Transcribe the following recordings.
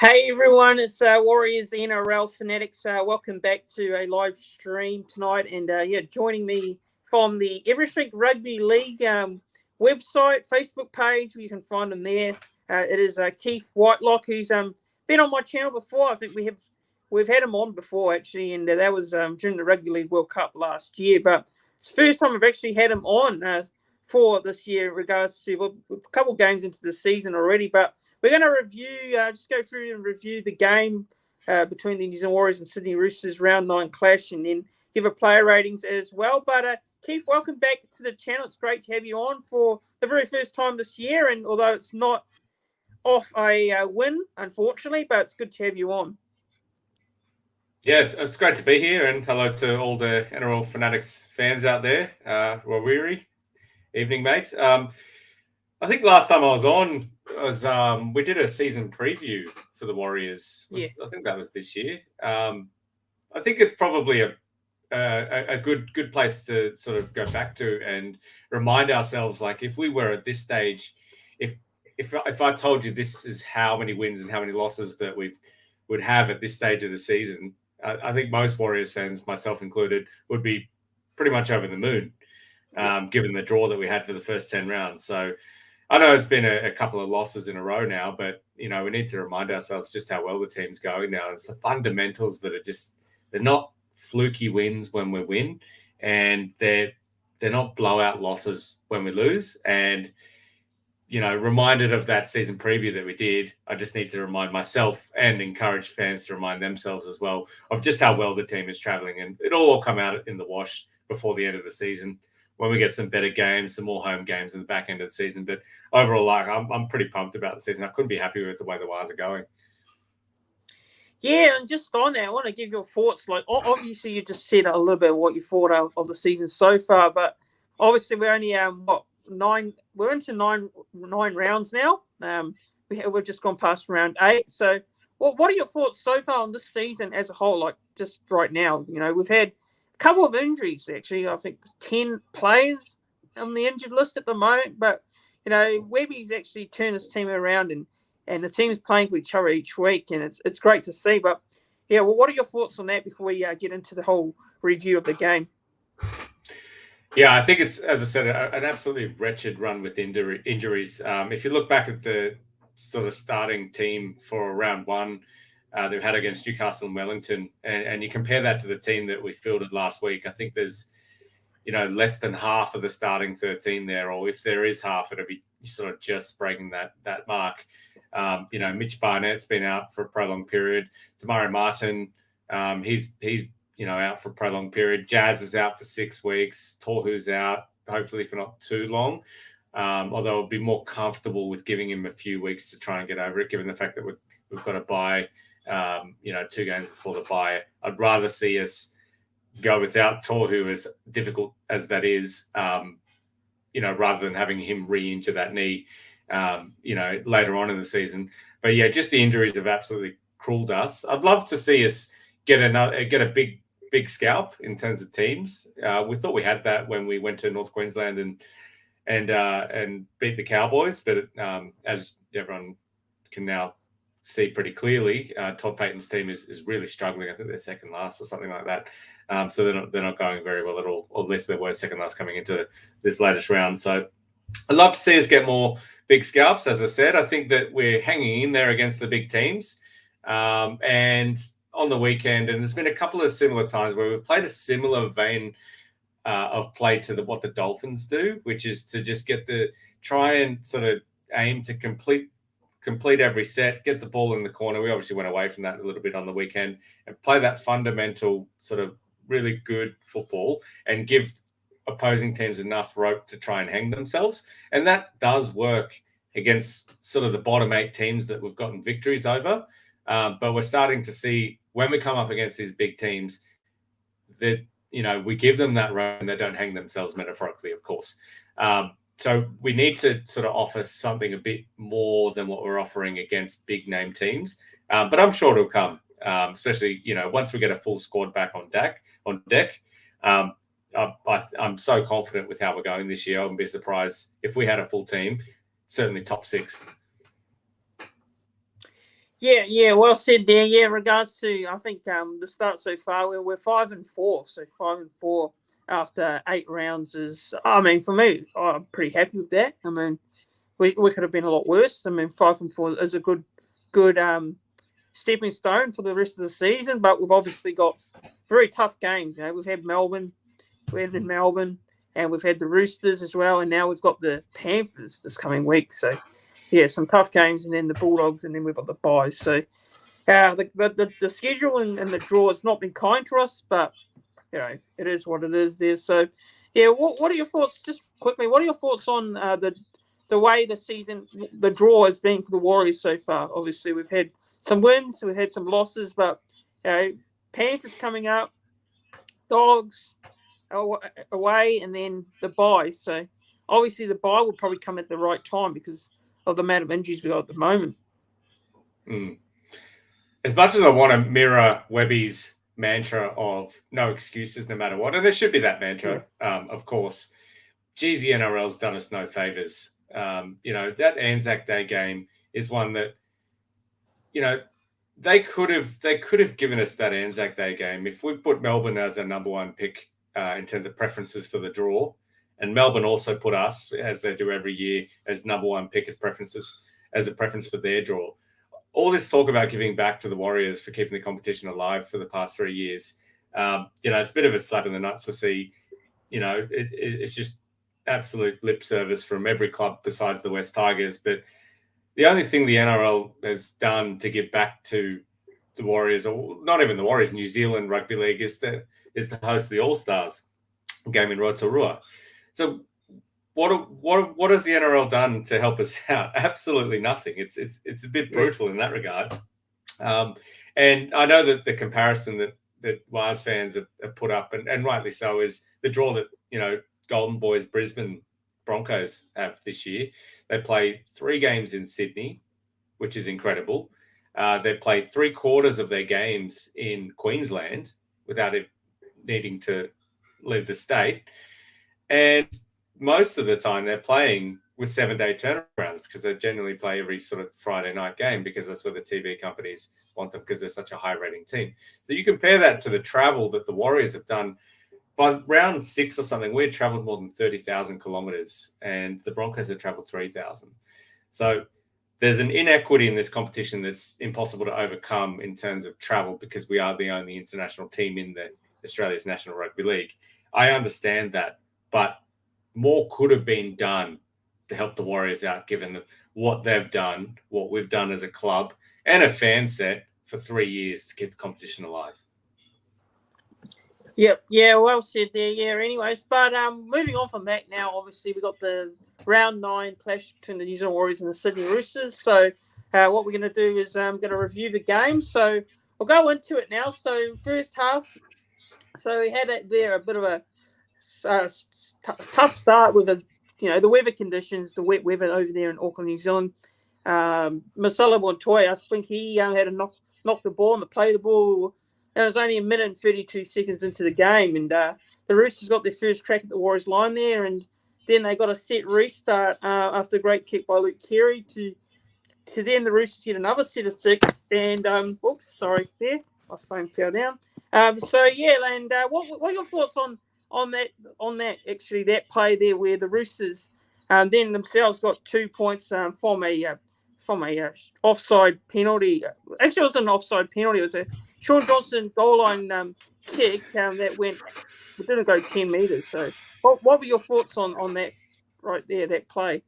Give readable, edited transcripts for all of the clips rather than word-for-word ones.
Hey everyone, it's Warriors NRL Fanatics. Welcome back to a live stream tonight, and joining me from the Everything Rugby League website, Facebook page. You can find him there. It is Keith Whitelock, who's been on my channel before. I think we've had him on before actually, and that was during the Rugby League World Cup last year. But it's the first time I've actually had him on for this year in regards to a couple of games into the season already, but. We're going to just go through and review the game between the New Zealand Warriors and Sydney Roosters round 9 clash, and then give a player ratings as well. But Keith, welcome back to the channel. It's great to have you on for the very first time this year, and although it's not off a win, unfortunately, but it's good to have you on. Yeah, it's great to be here, and hello to all the NRL Fanatics fans out there. Wawiri, evening, mate. I think last time I was on was we did a season preview for the Warriors. I think that was this year. I think it's probably a good place to sort of go back to and remind ourselves, like, if we were at this stage, if I told you this is how many wins and how many losses that we would have at this stage of the season, I think most Warriors fans, myself included, would be pretty much over the moon, given the draw that we had for the first 10 rounds. So I know it's been a couple of losses in a row now, but, we need to remind ourselves just how well the team's going now. It's the fundamentals that are they're not fluky wins when we win, and they're not blowout losses when we lose. And, reminded of that season preview that we did, I just need to remind myself and encourage fans to remind themselves as well of just how well the team is traveling. And it'll all come out in the wash before the end of the season, when we get some better games, some more home games in the back end of the season. But overall, I'm pretty pumped about the season. I couldn't be happier with the way the Wires are going. Yeah, and just on that, I want to give your thoughts. Like, obviously, you just said a little bit of what you thought of the season so far, but obviously, we're only nine. We're into nine rounds now. We've just gone past round 8. So, what are your thoughts so far on this season as a whole? Like, just right now, we've had a couple of injuries, actually. I think 10 players on the injured list at the moment. But, Webby's actually turned his team around, and the team's playing for each other each week. And it's great to see. But, yeah, well, what are your thoughts on that before we get into the whole review of the game? Yeah, I think it's, as I said, an absolutely wretched run with injuries. If you look back at the sort of starting team for round 1, they've had against Newcastle and Wellington, and you compare that to the team that we fielded last week, I think there's, less than half of the starting 13 there, or if there is half, it'll be sort of just breaking that mark. Mitch Barnett's been out for a prolonged period. Tamari Martin, he's out for a prolonged period. Jazz is out for 6 weeks. Tohu's out, hopefully for not too long. Although I'll be more comfortable with giving him a few weeks to try and get over it, given the fact that we've got to buy, 2 games before the bye. I'd rather see us go without Tohu, as difficult as that is, rather than having him re-injure that knee, later on in the season. But yeah, just the injuries have absolutely crueled us. I'd love to see us get a big scalp in terms of teams. We thought we had that when we went to North Queensland and beat the Cowboys, but as everyone can now see pretty clearly, Todd Payton's team is really struggling. I think they're second last or something like that. So they're not going very well at all, or at least they were second last coming into this latest round. So I'd love to see us get more big scalps. As I said, I think that we're hanging in there against the big teams. And on the weekend, and there's been a couple of similar times where we've played a similar vein of play to what the Dolphins do, which is to just try and sort of aim to complete every set, get the ball in the corner. We obviously went away from that a little bit on the weekend, and play that fundamental sort of really good football and give opposing teams enough rope to try and hang themselves. And that does work against sort of the bottom 8 teams that we've gotten victories over. But we're starting to see, when we come up against these big teams, that, we give them that rope and they don't hang themselves, metaphorically, of course. So we need to sort of offer something a bit more than what we're offering against big name teams. But I'm sure it'll come, especially, once we get a full squad back on deck. I'm so confident with how we're going this year. I wouldn't be surprised if we had a full team, certainly top 6. Yeah, well said there. Yeah, in regards to, I think the start so far, we're 5-4, so 5-4 after 8 rounds is, I mean, for me, I'm pretty happy with that. I mean, we could have been a lot worse. I mean, 5-4 is a good stepping stone for the rest of the season, but we've obviously got very tough games. We've had Melbourne, and we've had the Roosters as well, and now we've got the Panthers this coming week. So, yeah, some tough games, and then the Bulldogs, and then we've got the Buys. So, the schedule and the draw has not been kind to us, but it is what it is there. So, yeah, what are your thoughts? Just quickly, what are your thoughts on the way the season, the draw has been for the Warriors so far? Obviously, we've had some wins, we've had some losses, but Panthers coming up, Dogs away, and then the bye. So obviously the bye will probably come at the right time because of the amount of injuries we got at the moment. As much as I want to mirror Webby's mantra of no excuses no matter what, and there should be that mantra, of course, geez, the NRL's done us no favors. That Anzac Day game is one that, they could have given us that Anzac Day game if we put Melbourne as a number one pick in terms of preferences for the draw, and Melbourne also put us, as they do every year, as number one pick as a preference for their draw. All this talk about giving back to the Warriors for keeping the competition alive for the past 3 years, it's a bit of a slap in the nuts to see. It's just absolute lip service from every club besides the West Tigers, but the only thing the NRL has done to give back to the Warriors, or not even the Warriors, New Zealand Rugby League, is to host the All-Stars game in Rotorua. So what has the NRL done to help us out? Absolutely nothing. It's a bit brutal in that regard. And I know that the comparison that Wars fans have put up, and rightly so, is the draw that Golden Boys Brisbane Broncos have this year. They play 3 games in Sydney, which is incredible. They play 3/4 of their games in Queensland without it needing to leave the state. And most of the time they're playing with 7-day turnarounds because they generally play every sort of Friday night game because that's where the TV companies want them because they're such a high rating team. So you compare that to the travel that the Warriors have done. By round 6 or something, we had traveled more than 30,000 kilometers and the Broncos had traveled 3,000. So there's an inequity in this competition that's impossible to overcome in terms of travel because we are the only international team in the Australia's National Rugby League. I understand that, but more could have been done to help the Warriors out, given what they've done, what we've done as a club and a fan set for 3 years to keep the competition alive. Yep. Yeah, well said there. Yeah, anyways. But moving on from that now, obviously, we've got the round 9 clash between the New Zealand Warriors and the Sydney Roosters. So what we're going to do is I'm going to review the game. So we'll go into it now. So first half, so we had a bit of a tough start with the weather conditions, the wet weather over there in Auckland, New Zealand. Marcelo Montoya, I think he had to knock the ball and play the ball. And it was only 1 minute and 32 seconds into the game. And the Roosters got their first crack at the Warriors line there. And then they got a set restart after a great kick by Luke Keary to then the Roosters get another set of 6. And, sorry, there. My phone fell down. And what are your thoughts on that actually, that play there where the Roosters then themselves got 2 points from a offside penalty. Actually, it was an offside penalty. It was a Sean Johnson goal line kick that it didn't go 10 metres. So what were your thoughts on that right there, that play?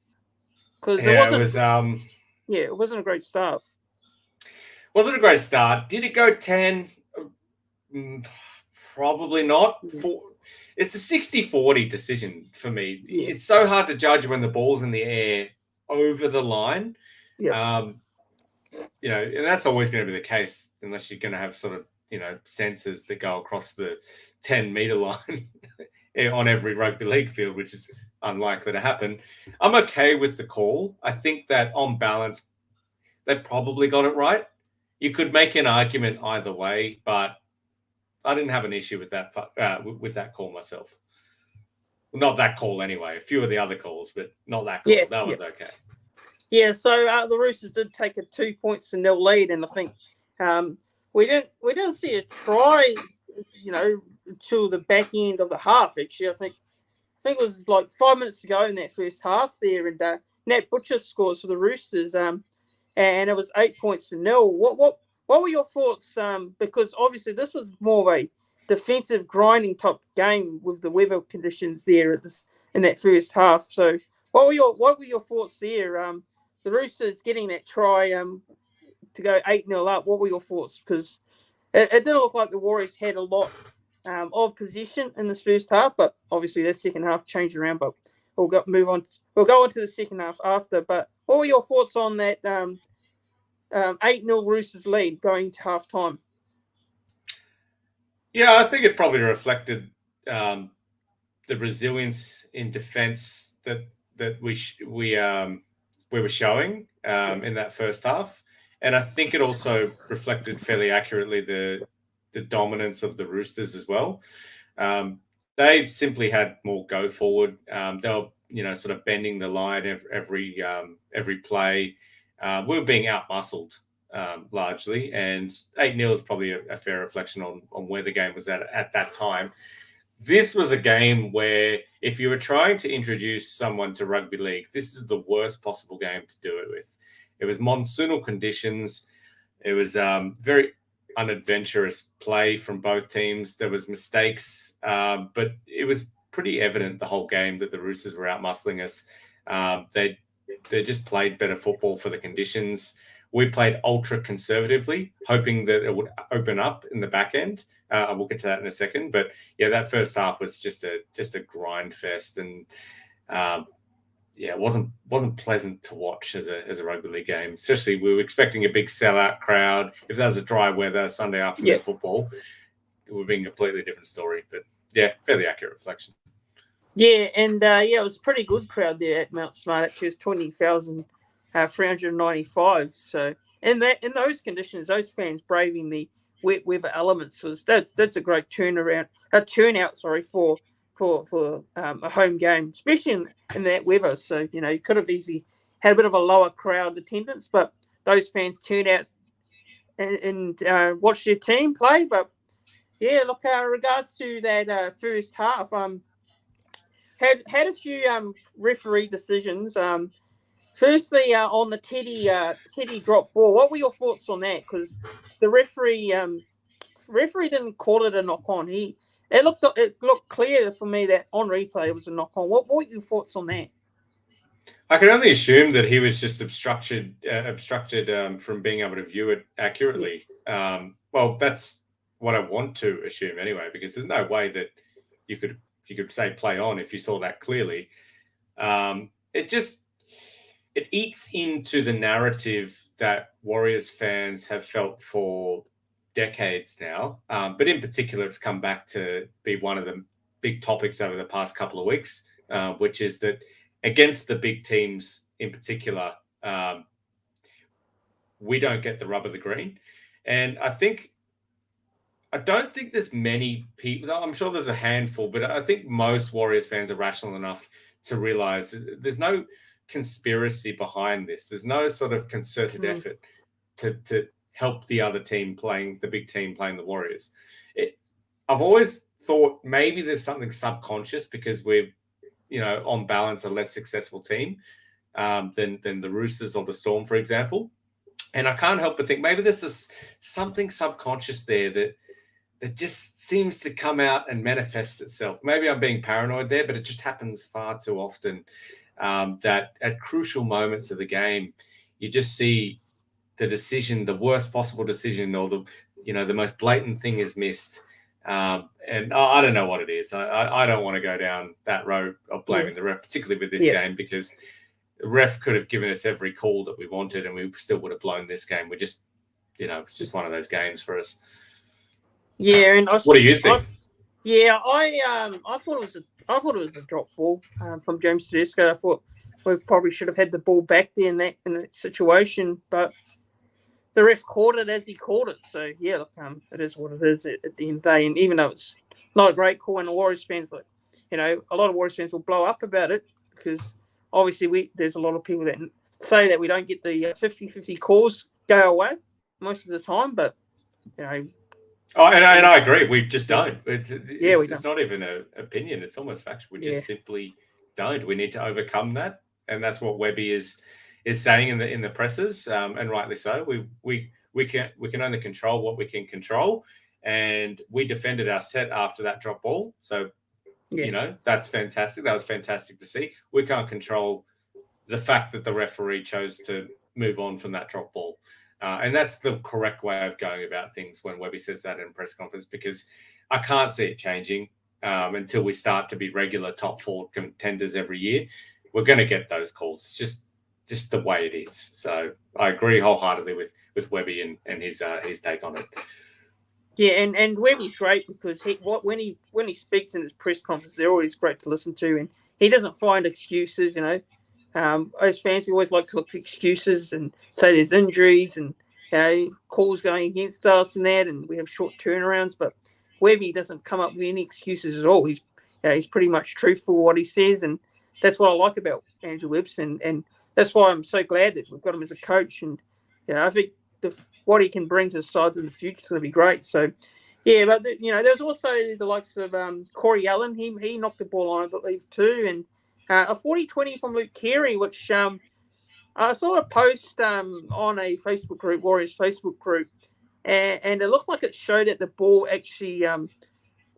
Because it wasn't a great start. Wasn't a great start. Did it go 10? Probably not. It's a 60-40 decision for me. Yeah. It's so hard to judge when the ball's in the air over the line. Yeah. And that's always going to be the case unless you're going to have sort of, sensors that go across the 10-meter line on every rugby league field, which is unlikely to happen. I'm okay with the call. I think that on balance, they probably got it right. You could make an argument either way, but I didn't have an issue with that call myself. Not that call anyway. A few of the other calls, but not that call. That was okay. Yeah, so the Roosters did take a 2-0 lead, and I think we didn't see a try, until the back end of the half. Actually, I think it was like 5 minutes to go in that first half there, and Nat Butcher scores for the Roosters, and it was 8 points to 0. What were your thoughts? Because obviously this was more of a defensive grinding type game with the weather conditions there in that first half. So what were your thoughts there? The Roosters getting that try to go 8-0 up. What were your thoughts? Because it didn't look like the Warriors had a lot of possession in this first half, but obviously that second half changed around. But move on. We'll go on to the second half after. But what were your thoughts on that 8-0 Roosters lead going to half time? Yeah, I think it probably reflected the resilience in defence that we were showing in that first half, and I think it also reflected fairly accurately the dominance of the Roosters as well. They simply had more go forward. They were sort of bending the line every play. We were being outmuscled largely, and 8-0 is probably a fair reflection on where the game was at that time. This was a game where if you were trying to introduce someone to rugby league, this is the worst possible game to do it with. It was monsoonal conditions. It was very unadventurous play from both teams. There was mistakes, but it was pretty evident the whole game that the Roosters were outmuscling us. They just played better football for the conditions. We played ultra conservatively, hoping that it would open up in the back end. We'll get to that in a second. But yeah, that first half was just a grind fest, and it wasn't pleasant to watch as a rugby league game. Especially we were expecting a big sellout crowd. If that was a dry weather Sunday afternoon football, it would be a completely different story. But yeah, fairly accurate reflection. Yeah, and it was a pretty good crowd there at Mount Smart. Actually, it was 20,395. So in those conditions, those fans braving the wet weather elements that's a great turnout. For a home game, especially in that weather. So you could have easily had a bit of a lower crowd attendance, but those fans turned out and watched their team play. But yeah, look, regards to that first half, had a few referee decisions. Firstly, on the Teddy drop ball, what were your thoughts on that? Because the referee didn't call it a knock on. It looked clear for me that on replay it was a knock on. What were your thoughts on that? I can only assume that he was just obstructed from being able to view it accurately. Yeah. Well, that's what I want to assume anyway, because there's no way that you could say play on if you saw that clearly. It eats into the narrative that Warriors fans have felt for decades now. But in particular, it's come back to be one of the big topics over the past couple of weeks, which is that against the big teams in particular, we don't get the rub of the green. And I don't think there's many people. I'm sure there's a handful, but I think most Warriors fans are rational enough to realize there's no conspiracy behind this. There's no sort of concerted effort to help the other team the big team playing the Warriors. I've always thought maybe there's something subconscious because we're, on balance, a less successful team than the Roosters or the Storm, for example. And I can't help but think maybe there's something subconscious there that just seems to come out and manifest itself. Maybe I'm being paranoid there, but it just happens far too often that at crucial moments of the game, you just see the worst possible decision, or the most blatant thing is missed. And I don't know what it is. I don't want to go down that road of blaming the ref, particularly with this game, because the ref could have given us every call that we wanted and we still would have blown this game. We just, it's just one of those games for us. Yeah, and what do you think? I thought it was a drop ball from James Tedesco. I thought we probably should have had the ball back there in that situation, but the ref called it as he called it. So yeah, look, it is what it is at the end of the day. And even though it's not a great call, and the Warriors fans, a lot of Warriors fans will blow up about it because obviously there's a lot of people that say that we don't get the 50-50 calls go away most of the time, but you know. Oh, and I agree. We just don't. It's not even an opinion. It's almost factual. We just simply don't. We need to overcome that, and that's what Webby is saying in the presses, and rightly so. We can only control what we can control, and we defended our set after that drop ball. So, that's fantastic. That was fantastic to see. We can't control the fact that the referee chose to move on from that drop ball. And that's the correct way of going about things when Webby says that in a press conference, because I can't see it changing until we start to be regular top 4 contenders every year. We're going to get those calls. It's just the way it is. So I agree wholeheartedly with Webby and his take on it. Yeah, and Webby's great because when he speaks in his press conference, they're always great to listen to, and he doesn't find excuses. As fans, we always like to look for excuses and say there's injuries and calls going against us and that, and we have short turnarounds. But Webby doesn't come up with any excuses at all. He's pretty much truthful what he says, and that's what I like about Andrew Webson, and that's why I'm so glad that we've got him as a coach. And I think what he can bring to the side in the future is going to be great. So, but there's also the likes of Corey Allen. He knocked the ball on, I believe, too, and a 40-20 from Luke Carey, which I saw a post on a Facebook group, Warriors Facebook group, and it looked like it showed that the ball actually it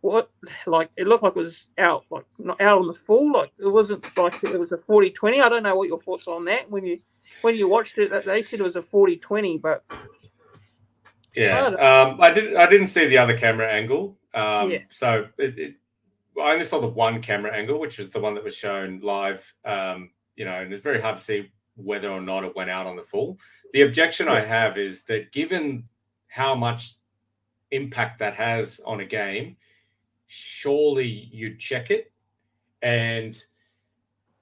looked like it was out, like not out on the full, like it wasn't like it was a 40-20. I don't know what your thoughts on that when you watched it. They said it was a 40-20, but I didn't see the other camera angle. So I only saw the one camera angle, which was the one that was shown live. And it's very hard to see whether or not it went out on the full. The objection I have is that given how much impact that has on a game, surely you'd check it. And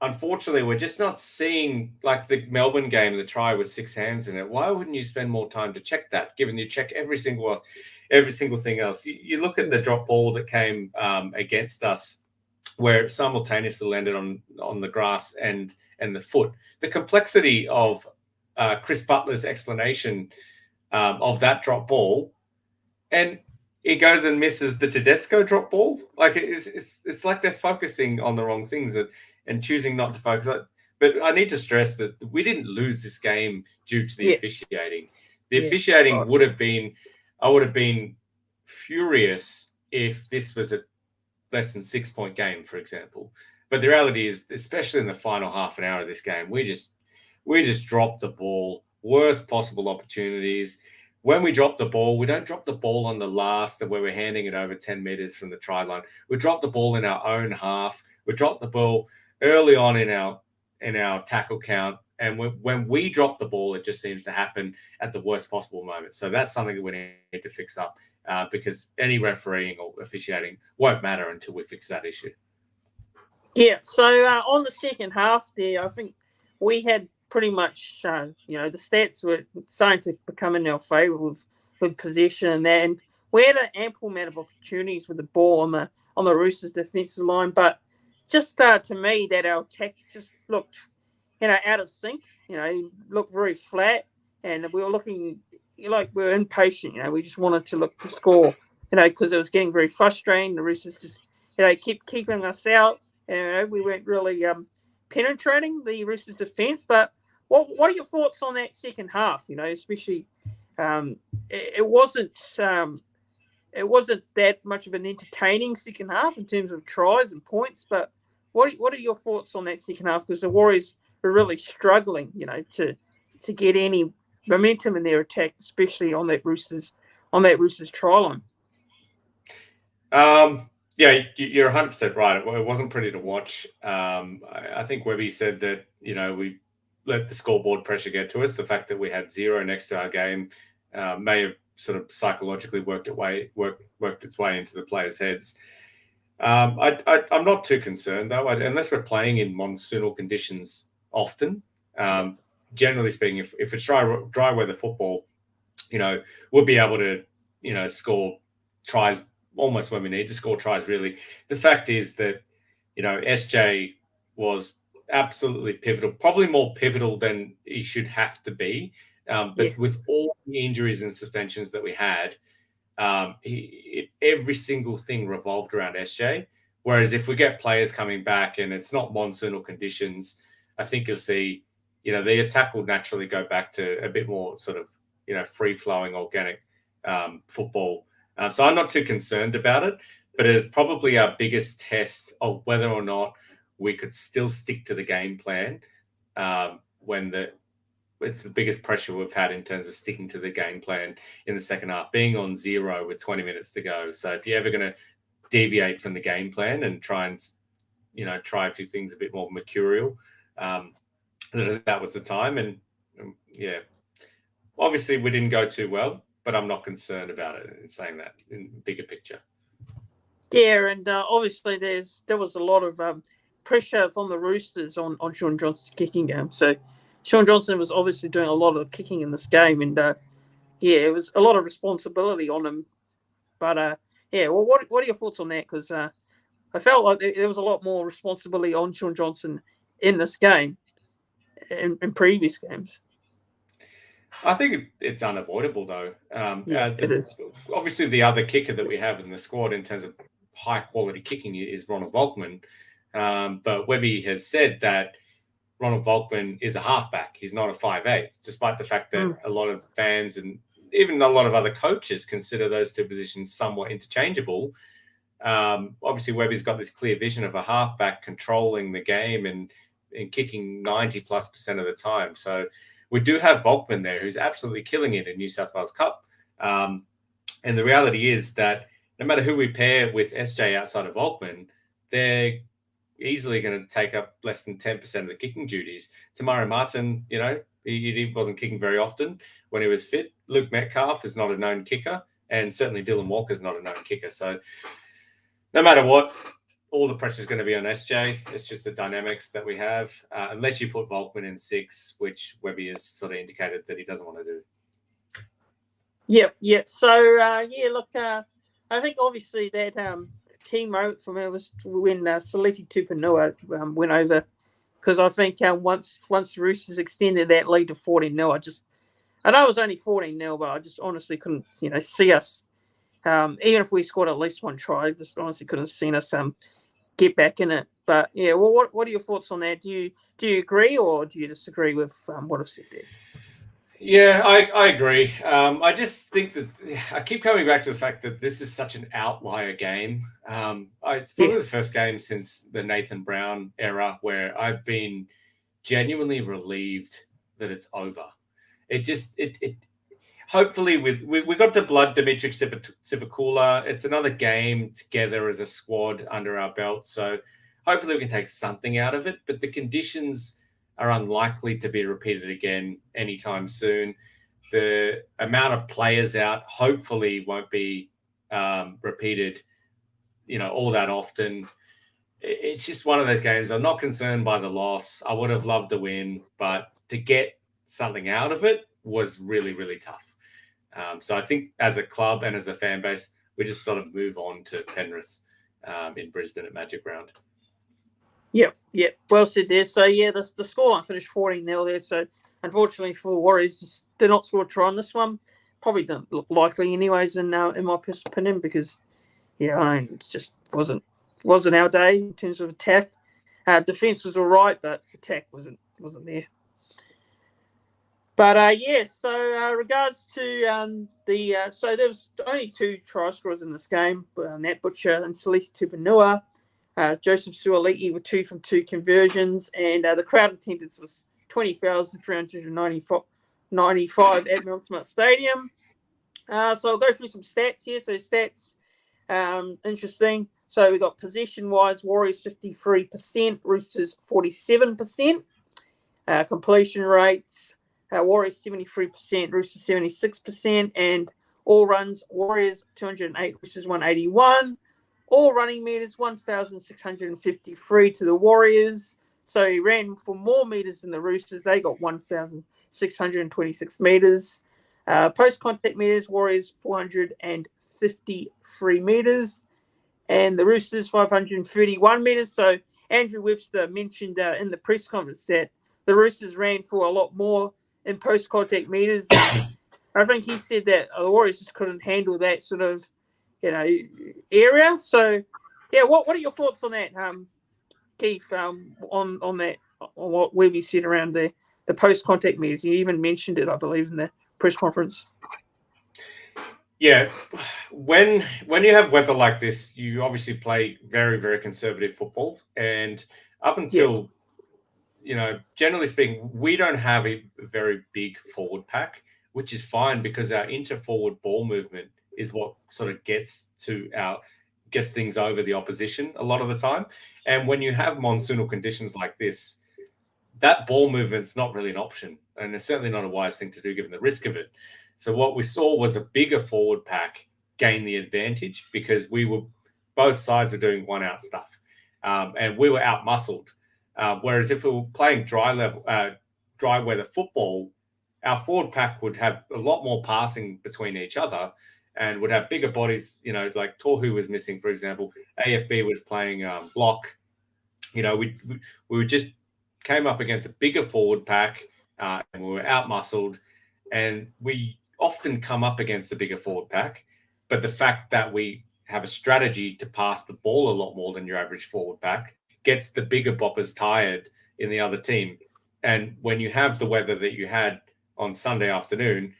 unfortunately, we're just not seeing, like the Melbourne game, the try with 6 hands in it. Why wouldn't you spend more time to check that, given you check every single thing else? You look at the drop ball that came against us, where it simultaneously landed on the grass and the foot. The complexity of Chris Butler's explanation of that drop ball, and it goes and misses the Tedesco drop ball. Like it's like they're focusing on the wrong things and choosing not to focus. But I need to stress that we didn't lose this game due to the officiating. The officiating would have been, I would have been furious if this was a less than 6-point game, for example. But the reality is, especially in the final half an hour of this game, we just dropped the ball, worst possible opportunities. When we drop the ball, we don't drop the ball on the last where we're handing it over 10 meters from the try line. We drop the ball in our own half. We drop the ball early on in our tackle count. And when we drop the ball, it just seems to happen at the worst possible moment. So that's something that we need to fix up because any refereeing or officiating won't matter until we fix that issue. Yeah, so on the second half there, I think we had pretty much, the stats were starting to become in our favour with possession and that. And we had an ample amount of opportunities with the ball on the Roosters' defensive line. But just to me, that our attack just looked, out of sync. Looked very flat, and we were looking like we were impatient. We just wanted to look to score. Because it was getting very frustrating. The Roosters just, kept keeping us out. We weren't really penetrating the Roosters' defence. But what are your thoughts on that second half? Especially it wasn't that much of an entertaining second half in terms of tries and points. But what are your thoughts on that second half? Because the Warriors were really struggling, to get any momentum in their attack, especially on that Roosters try line. Yeah, you're 100% right. It wasn't pretty to watch. I think Webby said that, we let the scoreboard pressure get to us. The fact that we had 0 next to our game may have sort of psychologically worked its way into the players' heads. I'm not too concerned, though, unless we're playing in monsoonal conditions often. Generally speaking, if it's dry weather football, we'll be able to, score tries almost when we need to score tries, really. The fact is that, SJ was absolutely pivotal, probably more pivotal than he should have to be. But with all the injuries and suspensions that we had, every single thing revolved around SJ. Whereas if we get players coming back and it's not monsoonal conditions, I think you'll see, the attack will naturally go back to a bit more sort of, free-flowing, organic football. So I'm not too concerned about it, but it's probably our biggest test of whether or not we could still stick to the game plan when it's the biggest pressure we've had in terms of sticking to the game plan in the second half, being on 0 with 20 minutes to go. So if you're ever going to deviate from the game plan and try and, try a few things a bit more mercurial, that was the time. And yeah, obviously we didn't go too well, but I'm not concerned about it in saying that in the bigger picture. Yeah, and obviously there was a lot of pressure from the Roosters on Shaun Johnson's kicking game. So Shaun Johnson was obviously doing a lot of kicking in this game, and it was a lot of responsibility on him. But well, what are your thoughts on that? Because I felt like there was a lot more responsibility on Shaun Johnson in this game in previous games. I think it's unavoidable, though. It is. Obviously, the other kicker that we have in the squad in terms of high-quality kicking is Ronald Volkman. But Webby has said that Ronald Volkman is a halfback. He's not a 5'8", despite the fact that a lot of fans and even a lot of other coaches consider those two positions somewhat interchangeable. Obviously, Webby's got this clear vision of a halfback controlling the game and kicking 90+% of the time. So we do have Volkman there, who's absolutely killing it in New South Wales Cup. And the reality is that no matter who we pair with SJ outside of Volkman, they're easily going to take up less than 10% of the kicking duties. Tamara Martin, he wasn't kicking very often when he was fit. Luke Metcalf is not a known kicker, and certainly Dylan Walker is not a known kicker. So no matter what, all the pressure is going to be on SJ. It's just the dynamics that we have, unless you put Volkman in 6, which Webby has sort of indicated that he doesn't want to do. Yep. So, look, I think obviously that key moment for me was when Saliti Tupanua went over, because I think once the Roosters extended that lead to 14-0, I know it was only 14-0, but I just honestly couldn't, see us, even if we scored at least one try, just honestly couldn't have seen us get back in it. But yeah, well, what are your thoughts on that? Do you agree or do you disagree with what I've said there? Yeah, I agree. I just think that I keep coming back to the fact that this is such an outlier game. It's probably the first game since the Nathan Brown era where I've been genuinely relieved that it's over. Hopefully we got to blood Dimitri Sivakula. It's another game together as a squad under our belt. So hopefully we can take something out of it. But the conditions are unlikely to be repeated again anytime soon. The amount of players out hopefully won't be repeated, all that often. It's just one of those games. I'm not concerned by the loss. I would have loved to win, but to get something out of it was really, really tough. So I think as a club and as a fan base, we just sort of move on to Penrith in Brisbane at Magic Round. Yep. Well said there. So, the scoreline finished 14-0 there. So, unfortunately for the Warriors, did not score a try on this one. Probably don't look likely anyways in my personal opinion because, it just wasn't our day in terms of attack. Defence was all right, but attack wasn't there. But, so regards to so there was only 2 try scorers in this game, Nat Butcher and Saliti Tupanua. Joseph Suoliti with 2 from 2 conversions, and the crowd attendance was 20,395 at Mount Smart Stadium. So I'll go through some stats here. So stats, interesting. So we got possession-wise, Warriors 53%, Roosters 47%. Completion rates, Warriors 73%, Roosters 76%, and all runs, Warriors 208, Roosters 181. All running meters, 1,653 to the Warriors. So he ran for more meters than the Roosters. They got 1,626 meters. Post-contact meters, Warriors 453 meters. And the Roosters, 531 meters. So Andrew Webster mentioned in the press conference that the Roosters ran for a lot more in post-contact meters. I think he said that the Warriors just couldn't handle that sort of, area. So, yeah, what are your thoughts on that, Keith? On that, on what Webby said around the post-contact meters. You even mentioned it, I believe, in the press conference. Yeah, when you have weather like this, you obviously play very, very conservative football, and up until generally speaking, we don't have a very big forward pack, which is fine because our inter-forward ball movement is what sort of gets things over the opposition a lot of the time. And when you have monsoonal conditions like this, that ball movement's not really an option, and it's certainly not a wise thing to do given the risk of it. So what we saw was a bigger forward pack gain the advantage because both sides were doing one-out stuff, and we were out-muscled. Whereas if we were playing dry weather football, our forward pack would have a lot more passing between each other and would have bigger bodies. Like Tohu was missing, for example. AFB was playing block. We just came up against a bigger forward pack, and we were out-muscled, and we often come up against a bigger forward pack. But the fact that we have a strategy to pass the ball a lot more than your average forward pack gets the bigger boppers tired in the other team. And when you have the weather that you had on Sunday afternoon,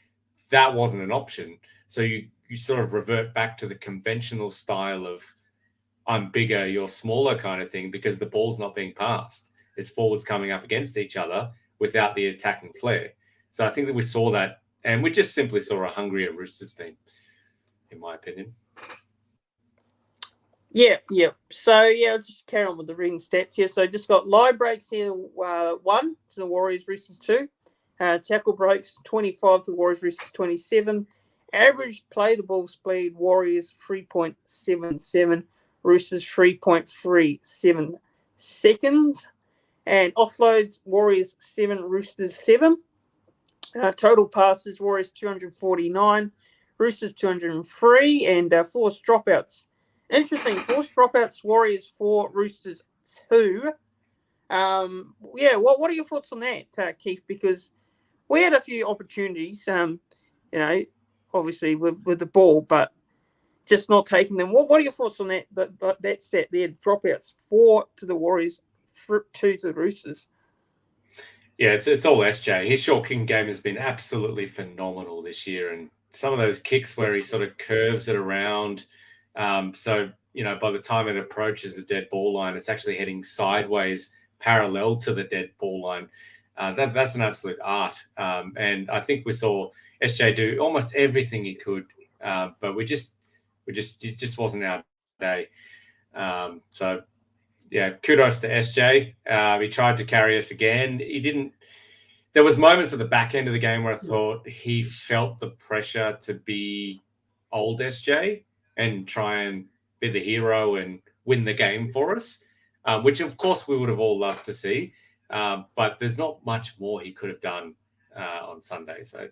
that wasn't an option. So you sort of revert back to the conventional style of I'm bigger, you're smaller kind of thing, because the ball's not being passed. It's forwards coming up against each other without the attacking flair. So I think that we saw that, and we just simply saw a hungrier Roosters team, in my opinion. Yeah. So, let's just carry on with the reading stats here. So, just got line breaks here, 1 to the Warriors, Roosters 2. Tackle breaks, 25 to the Warriors, Roosters 27. Average play the ball speed, Warriors 3.77, Roosters 3.37 seconds. And offloads, Warriors 7, Roosters 7. Total passes, Warriors 249, Roosters 203, and forced dropouts. Interesting, forced dropouts, Warriors 4, Roosters 2. What are your thoughts on that, Keith? Because we had a few opportunities, obviously with the ball, but just not taking them. What are your thoughts on that stat there? Dropouts, 4 to the Warriors, 2 to the Roosters. Yeah, it's all SJ. His short kicking game has been absolutely phenomenal this year, and some of those kicks where he sort of curves it around. So by the time it approaches the dead ball line, it's actually heading sideways, parallel to the dead ball line. That's an absolute art, and I think we saw SJ do almost everything he could, but it just wasn't our day. So yeah, kudos to SJ. He tried to carry us again. He didn't. There was moments at the back end of the game where I thought he felt the pressure to be old SJ and try and be the hero and win the game for us, which of course we would have all loved to see. But there's not much more he could have done on Sunday. So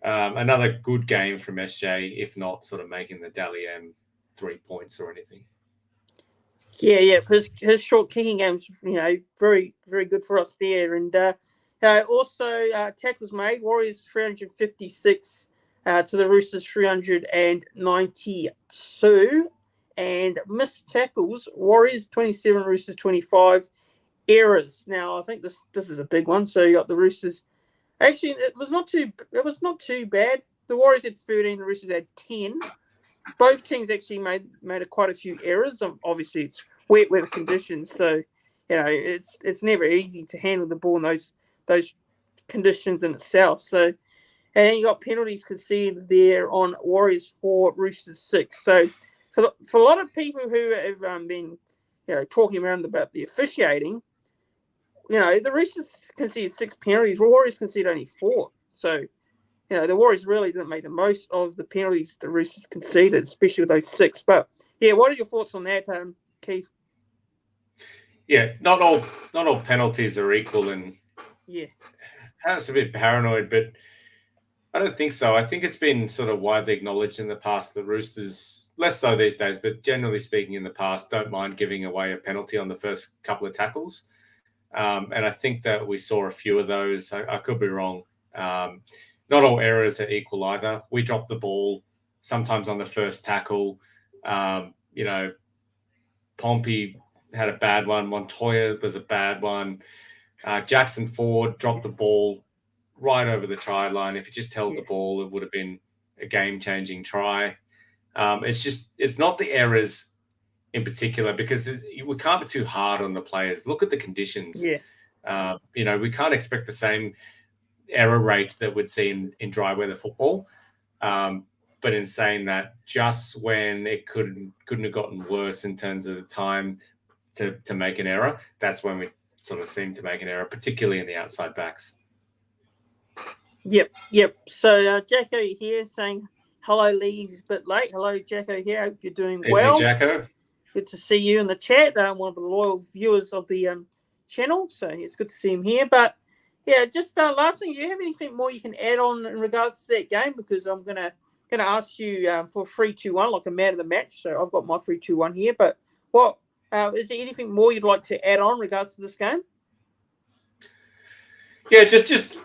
another good game from SJ, if not sort of making the Dally M 3 points or anything. Yeah. His short kicking game's very, very good for us there. And also tackles made, Warriors 356 to the Roosters 392, and missed tackles, Warriors 27, Roosters 25. Errors. Now I think this is a big one. So you got the Roosters. Actually, it was not too bad. The Warriors had 13, the Roosters had 10. Both teams actually made quite a few errors. Obviously, it's wet weather conditions, so it's never easy to handle the ball in those conditions in itself. So, and then you got penalties conceded there on Warriors 4, Roosters 6. So, for a lot of people who have been talking around about the officiating, the Roosters conceded 6 penalties, Warriors conceded only 4. So, the Warriors really didn't make the most of the penalties the Roosters conceded, especially with those 6. But yeah, what are your thoughts on that, Keith? Yeah, not all penalties are equal, and yeah, that's a bit paranoid, but I don't think so. I think it's been sort of widely acknowledged in the past that Roosters less so these days, but generally speaking in the past, don't mind giving away a penalty on the first couple of tackles. And I think that we saw a few of those. I could be wrong. Not all errors are equal either. We dropped the ball sometimes on the first tackle. Pompey had a bad one. Montoya was a bad one. Jackson Ford dropped the ball right over the try line. If he just held the ball, it would have been a game-changing try. It's not the errors in particular, because we can't be too hard on the players. Look at the conditions. Yeah. We can't expect the same error rate that we'd see in dry weather football. But in saying that, just when it couldn't have gotten worse in terms of the time to make an error, that's when we sort of seem to make an error, particularly in the outside backs. Yep. So Jacko here saying, hello, Lee's a bit late. Hello, Jacko here. Hope you're doing well. Hey, Jacko. Good to see you in the chat. One of the loyal viewers of the channel. So it's good to see him here. But yeah, just last thing, do you have anything more you can add on in regards to that game? Because I'm gonna ask you for 3-2-1, like a man of the match. So I've got my 3-2-1 here. But what is there anything more you'd like to add on in regards to this game? Yeah, just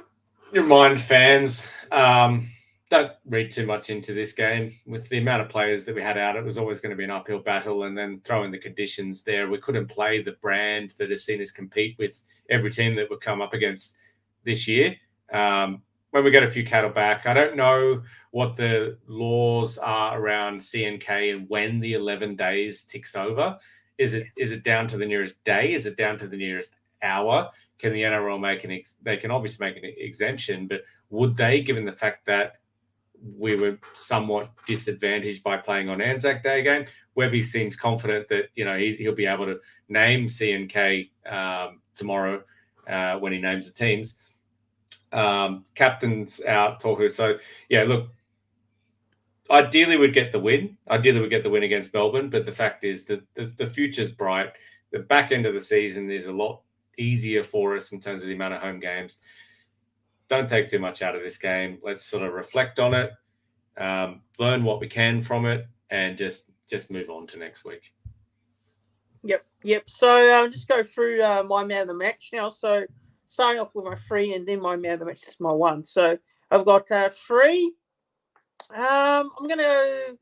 remind fans, don't read too much into this game. With the amount of players that we had out, it was always going to be an uphill battle, and then throw in the conditions there. We couldn't play the brand that has seen us compete with every team that would come up against this year. When we get a few cattle back, I don't know what the laws are around CNK and when the 11 days ticks over. Is it down to the nearest day? Is it down to the nearest hour? Can the NRL they can obviously make an exemption, but would they, given the fact that we were somewhat disadvantaged by playing on Anzac Day game? Webby seems confident that he'll be able to name CNK tomorrow when he names the teams. Captain's out, Tohu. So yeah, look, ideally we'd get the win. Ideally we'd get the win against Melbourne, but the fact is that the future's bright. The back end of the season is a lot easier for us in terms of the amount of home games. Don't take too much out of this game. Let's sort of reflect on it, learn what we can from it, and just move on to next week. Yep. So I'll just go through my man of the match now. So starting off with my 3, and then my man of the match is my 1. So I've got 3. I'm going to go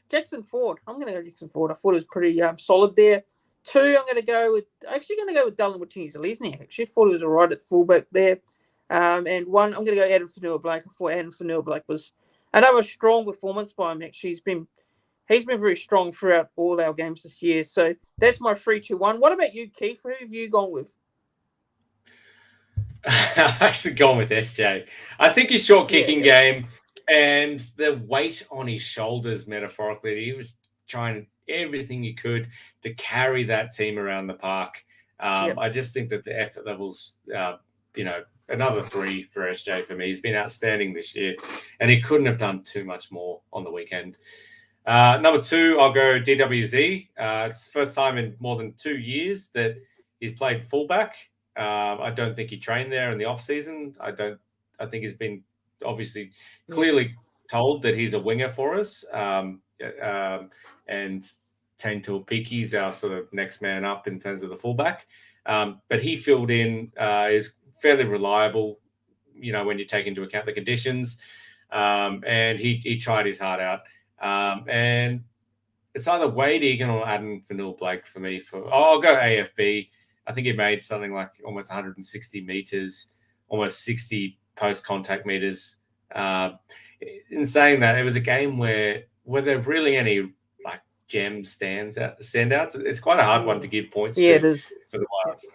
Jackson Ford. I thought it was pretty solid there. 2, I'm going to go with Dylan Watini-Zelezniak. Actually, thought he was all right at fullback there. And 1, I'm going to go Adam Fanua-Blake. I thought Adam Fanua-Blake was another strong performance by him. Actually, he's been very strong throughout all our games this year. So that's my 3-2-1. What about you, Keith? Who have you gone with? I've actually gone with SJ. I think his short kicking game and the weight on his shoulders, metaphorically, he was trying everything he could to carry that team around the park. I just think that the effort levels, another 3 for SJ for me. He's been outstanding this year, and he couldn't have done too much more on the weekend. Number 2, I'll go DWZ. It's the first time in more than 2 years that he's played fullback. I don't think he trained there in the off season. I think he's been obviously clearly told that he's a winger for us. And Tane Tuipiki's our sort of next man up in terms of the fullback. But he filled in, is fairly reliable, when you take into account the conditions. And he tried his heart out. And it's either Wade Egan or Adam Fanua-Blake for me. I'll go AFB. I think he made something like almost 160 meters, almost 60 post-contact meters. In saying that, it was a game where were there really any like gem standouts? It's quite a hard one to give points to it is. For the Wildcats.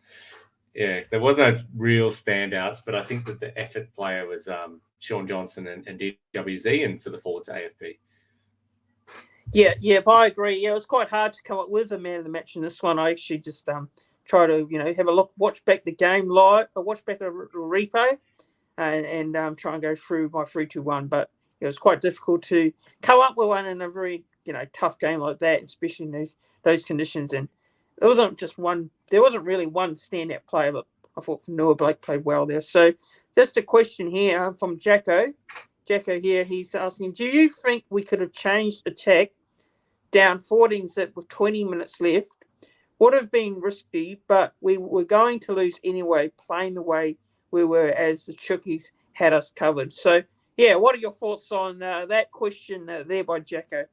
Yeah, there wasn't real standouts, but I think that the effort player was Sean Johnson and DWZ, and for the forwards, AFB. Yeah, but I agree. Yeah, it was quite hard to come up with a man of the match in this one. I actually just try to have a look, watch back the game live, or watch back a replay, and try and go through my 3-2-1. But it was quite difficult to come up with one in a very tough game like that, especially in those conditions. And there wasn't really one standout player, but I thought Fanua-Blake played well there. So just a question here from Jacko. Jacko here, he's asking, do you think we could have changed attack down 14 zip with 20 minutes left would have been risky, but we were going to lose anyway, playing the way we were as the Chookies had us covered. So, yeah, what are your thoughts on that question there by Jacko?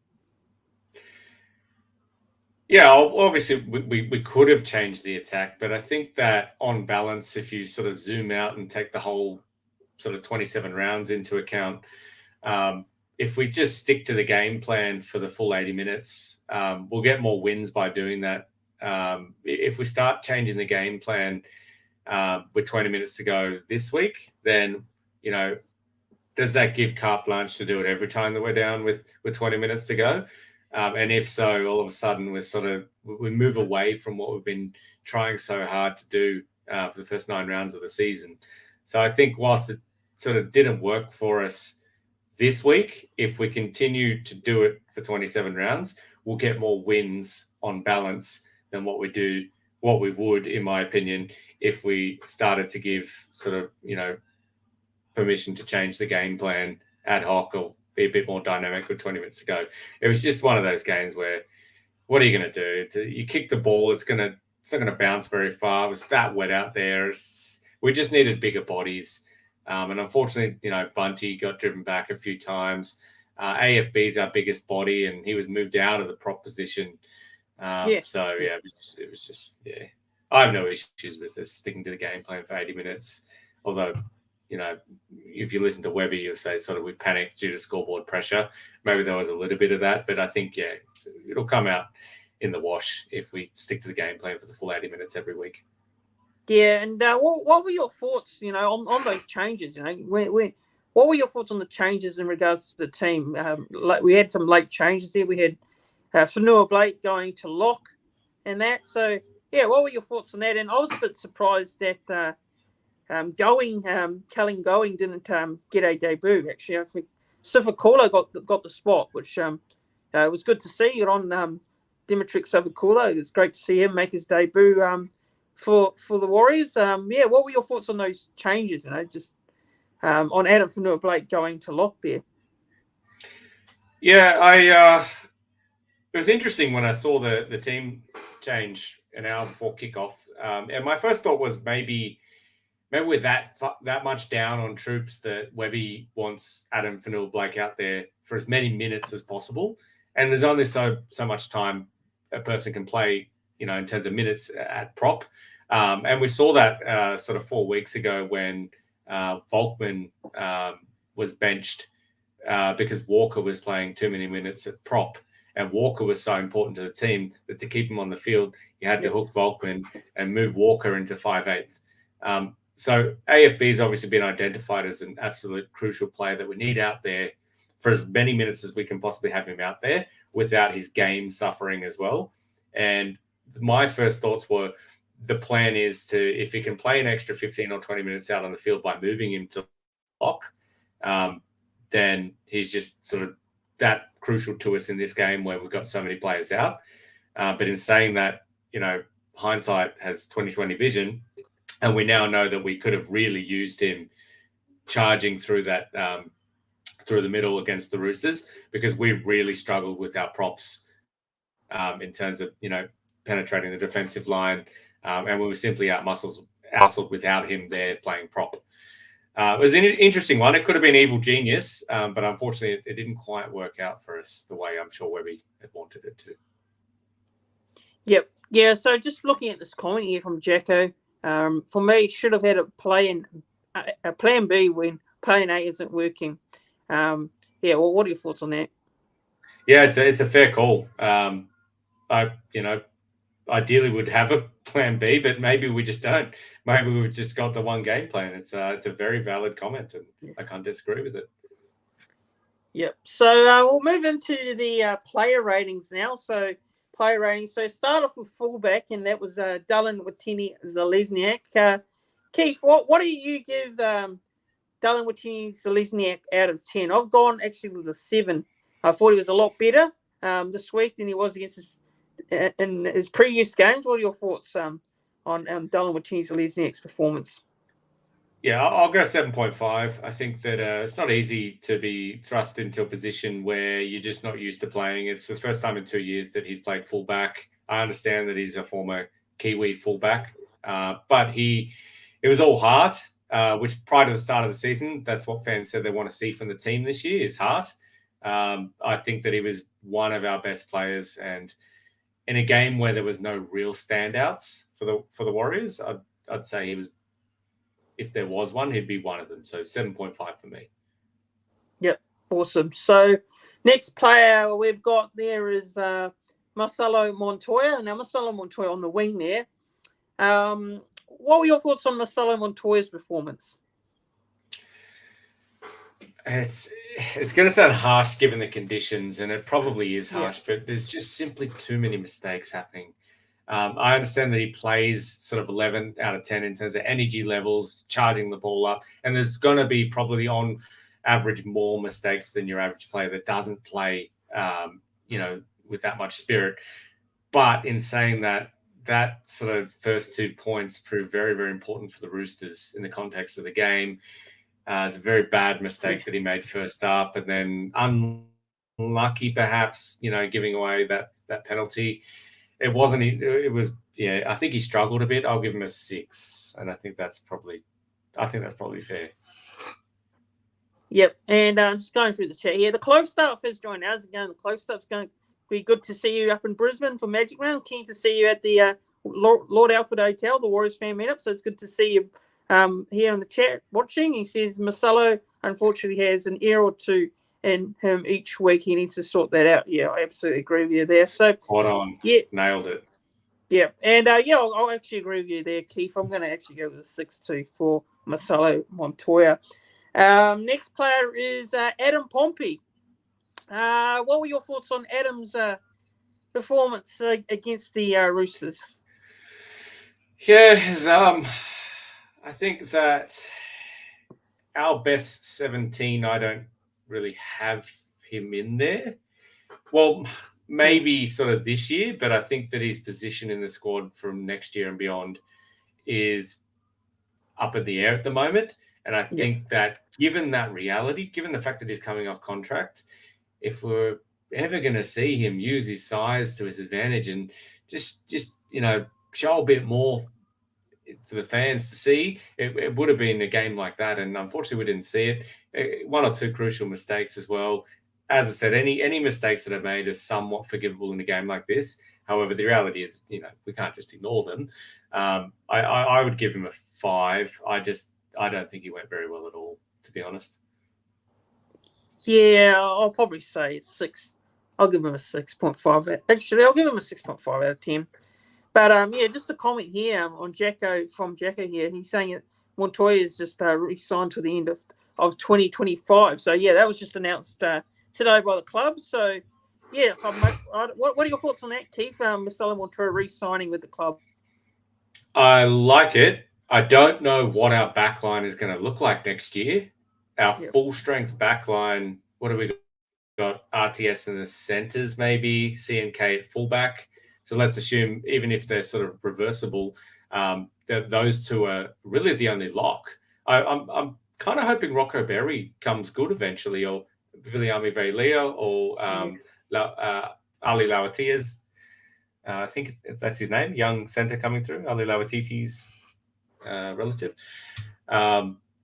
Yeah, obviously we could have changed the attack, but I think that on balance, if you sort of zoom out and take the whole sort of 27 rounds into account, if we just stick to the game plan for the full 80 minutes, we'll get more wins by doing that. If we start changing the game plan with 20 minutes to go this week, then, does that give carte blanche to do it every time that we're down with 20 minutes to go? And if so, all of a sudden we move away from what we've been trying so hard to do for the first 9 rounds of the season. So I think whilst it sort of didn't work for us this week, if we continue to do it for 27 rounds, we'll get more wins on balance than what we would, in my opinion, if we started to give sort of, permission to change the game plan ad hoc or be a bit more dynamic with 20 minutes to go. It was just one of those games where, what are you going to do? You kick the ball, it's not going to bounce very far. It was that wet out there. We just needed bigger bodies. And unfortunately, Bunty got driven back a few times. AFB's our biggest body, and he was moved out of the prop position. So, yeah, it was just, yeah. I have no issues with this sticking to the game plan for 80 minutes. Although, if you listen to Webby, you'll say sort of we panicked due to scoreboard pressure. Maybe there was a little bit of that, but I think, yeah, it'll come out in the wash if we stick to the game plan for the full 80 minutes every week. Yeah, and what were your thoughts, on those changes? What were your thoughts on the changes in regards to the team? We had some late changes there. We had Whanua Blake going to lock and that. So, yeah, what were your thoughts on that? And I was a bit surprised that Kellen Going didn't get a debut. Actually, I think Sivakula got the spot, which was good to see. You're on Dimitri Sivakula. It's great to see him make his debut for the Warriors. Yeah, what were your thoughts on those changes? Just on Adam Whanua Blake going to lock there. Yeah, it was interesting when I saw the team change an hour before kickoff, and my first thought was maybe we're that much down on troops that Webby wants Adam Whanua Blake out there for as many minutes as possible. And there's only so much time a person can play, in terms of minutes at prop. And we saw that sort of 4 weeks ago when Volkman was benched because Walker was playing too many minutes at prop. And Walker was so important to the team that to keep him on the field, you had to hook Volkman and move Walker into 5/8. So AFB has obviously been identified as an absolute crucial player that we need out there for as many minutes as we can possibly have him out there without his game suffering as well. And my first thoughts were the plan is to, if he can play an extra 15 or 20 minutes out on the field by moving him to lock, then he's just sort of that crucial to us in this game where we've got so many players out. But in saying that, hindsight has 20/20 vision. And we now know that we could have really used him charging through that through the middle against the Roosters, because we really struggled with our props in terms of penetrating the defensive line, and we were simply out-muscled without him there playing prop. It was an interesting one. It could have been evil genius, but unfortunately, it didn't quite work out for us the way I'm sure Webby had wanted it to. Yep. Yeah. So just looking at this comment here from Jacko. For me, should have had a plan B when plan A isn't working. Yeah, well, what are your thoughts on that? Yeah, it's a fair call. I ideally would have a plan B, but maybe we just don't. Maybe we've just got the one game plan. It's a very valid comment, and I can't disagree with it. Yep. So we'll move into the player ratings now. So player ratings. So start off with fullback, and that was Dylan Watene-Zelezniak. Keith, what do you give Dylan Watene-Zelezniak out of 10? I've gone actually with a 7. I thought he was a lot better this week than he was against in his previous games. What are your thoughts on Dylan Watene-Zelezniak's performance? Yeah, I'll go 7.5. I think that it's not easy to be thrust into a position where you're just not used to playing. It's the first time in 2 years that he's played fullback. I understand that he's a former Kiwi fullback, but it was all heart, which prior to the start of the season, that's what fans said they want to see from the team this year is heart. I think that he was one of our best players, and in a game where there was no real standouts for the Warriors, I'd say he was. If there was one, he'd be one of them. So 7.5 for me. Yep, awesome. So next player we've got there is Marcelo Montoya. Now Marcelo Montoya on the wing there. What were your thoughts on Marcelo Montoya's performance? It's going to sound harsh given the conditions, and it probably is harsh, but there's just simply too many mistakes happening. I understand that he plays sort of 11 out of 10 in terms of energy levels, charging the ball up, and there's going to be probably on average more mistakes than your average player that doesn't play, with that much spirit. But in saying that, that sort of first 2 points proved very, very important for the Roosters in the context of the game. It's a very bad mistake that he made first up, and then unlucky perhaps, giving away that penalty. It wasn't. It was. Yeah, I think he struggled a bit. I'll give him a 6, and I think that's probably fair. Yep, and just going through the chat here, the Clove Staff has joined us again. The Clove Staff's going to be good to see you up in Brisbane for Magic Round. Keen to see you at the Lord Alfred Hotel, the Warriors fan meetup. So it's good to see you here in the chat watching. He says Marcelo unfortunately has an error or two in him each week. He needs to sort that out. Yeah, I absolutely agree with you there. So spot on. Yeah, nailed it. Yeah, and I'll actually agree with you there, Keith. I'm going to actually go with a 6-2 for Marcelo Montoya. Next player is Adam Pompey. What were your thoughts on Adam's performance against the Roosters? Yeah, I think that our best 17, I don't really have him in there. Well, maybe sort of this year, but I think that his position in the squad from next year and beyond is up in the air at the moment. And I think that given that reality, given the fact that he's coming off contract, if we're ever going to see him use his size to his advantage and just show a bit more for the fans to see, it would have been a game like that. And unfortunately, we didn't see it. 1 or 2 crucial mistakes as well. As I said, any mistakes that are made are somewhat forgivable in a game like this. However, the reality is, we can't just ignore them. I would give him a 5. I don't think he went very well at all, to be honest. Yeah, I'll probably say it's 6. I'll give him a 6.5. Actually, I'll give him a 6.5 out of 10. But just a comment here on Jacko from Jacko here. He's saying that Montoya is just re-signed to the end of 2025. So yeah, that was just announced today by the club. So yeah, what are your thoughts on that, Keith? Marcelo Montoya re-signing with the club. I like it. I don't know what our backline is going to look like next year. Our full strength backline. What do we got? RTS in the centers, maybe CNK at fullback. So let's assume, even if they're sort of reversible, that those two are really the only lock. I'm kind of hoping Rocco Berry comes good eventually, or Viliami Veilea, or Ali Lauatia's. I think that's his name, young centre coming through, Ali Lauati's relative.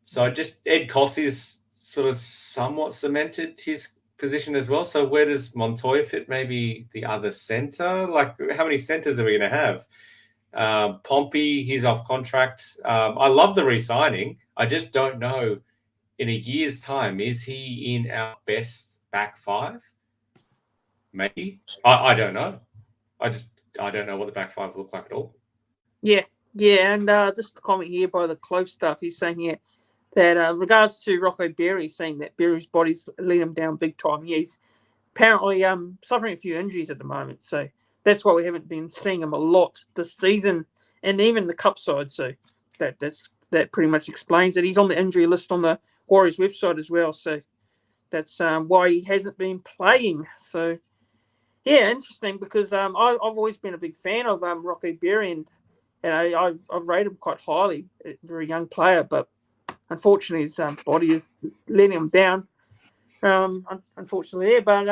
So just Ed Cossey's sort of somewhat cemented his position as well. So where does Montoya fit? Maybe the other centre? Like, how many centres are we going to have? Pompey, he's off contract. I love the re-signing. I just don't know, in a year's time, is he in our best back 5? Maybe. I don't know. I don't know what the back 5 look like at all. Yeah, and just a comment here by the Close Stuff. He's saying here that regards to Rocco Berry, saying that Berry's body's letting him down big time. Yeah, he's apparently suffering a few injuries at the moment, so that's why we haven't been seeing him a lot this season, and even the cup side. So that pretty much explains it. He's on the injury list on the Warriors website as well, so that's why he hasn't been playing. So yeah, interesting, because I've always been a big fan of Rocco Berry, and I've rated him quite highly, a very young player, but unfortunately his body is letting him down. Unfortunately there, but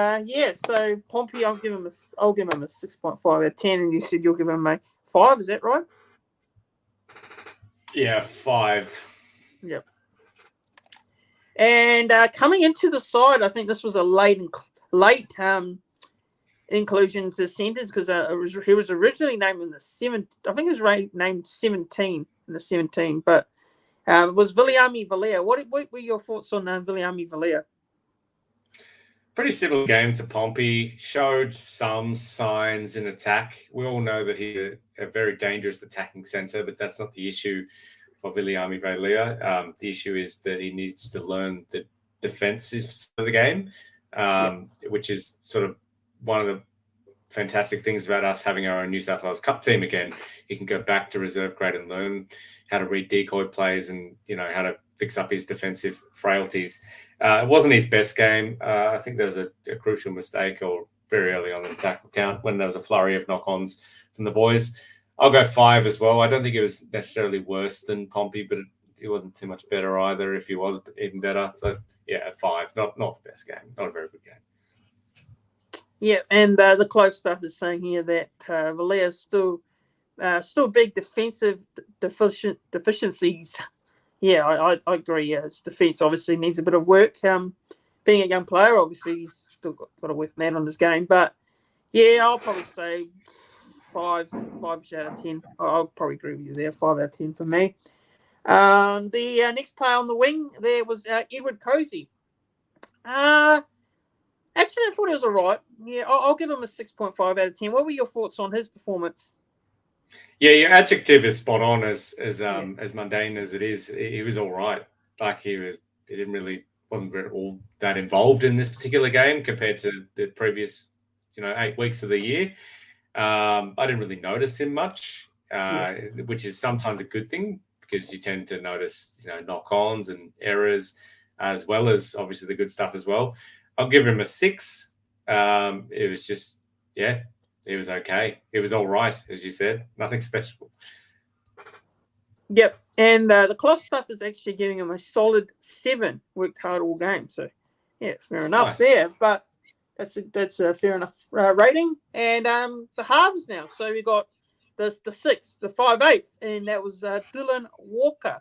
so Pompey, I'll give him a 6.5 out of 10, and you said you'll give him a 5. Is that right? Yeah, 5. Yep. And coming into the side, I think this was a late inclusion to the centres because he was originally named in the 7th. I think he was named 17 in the 17, but it was Viliami Valea. What were your thoughts on Viliami Valea? Pretty similar game to Pompey. Showed some signs in attack. We all know that he's a very dangerous attacking centre, but that's not the issue for Viliami Valea. The issue is that he needs to learn the defensive side of the game, which is sort of one of the fantastic things about us having our own New South Wales Cup team again. He can go back to reserve grade and learn how to read decoy plays and how to fix up his defensive frailties. It wasn't his best game. I think there was a crucial mistake or very early on in the tackle count when there was a flurry of knock-ons from the boys. I'll go 5 as well. I don't think it was necessarily worse than Pompey, but it wasn't too much better either if he was even better. So, yeah, 5. Not the best game. Not a very good game. Yeah, and the close stuff is saying here that Valea's still big defensive deficiencies. Yeah, I agree. Yeah, his defence obviously needs a bit of work. Being a young player, obviously he's still got to work that on his game. But yeah, I'll probably say 5 out of 10. I'll probably agree with you there. 5 out of 10 for me. The next player on the wing there was Edward Cozy. Actually, I thought he was all right. Yeah, I'll give him a 6.5 out of 10. What were your thoughts on his performance? Yeah, your adjective is spot on. As mundane as it is, he was all right. Like he wasn't all that involved in this particular game compared to the previous, 8 weeks of the year. I didn't really notice him much, which is sometimes a good thing because you tend to notice, knock-ons and errors as well as obviously the good stuff as well. I'll give him a 6. It was just, it was okay. It was all right, as you said. Nothing special. Yep. And the cloth stuff is actually giving him a solid 7. Worked hard all game. So, yeah, fair enough there. But that's a fair enough rating. And the halves now. So we got the 6, the 5/8, and that was Dylan Walker.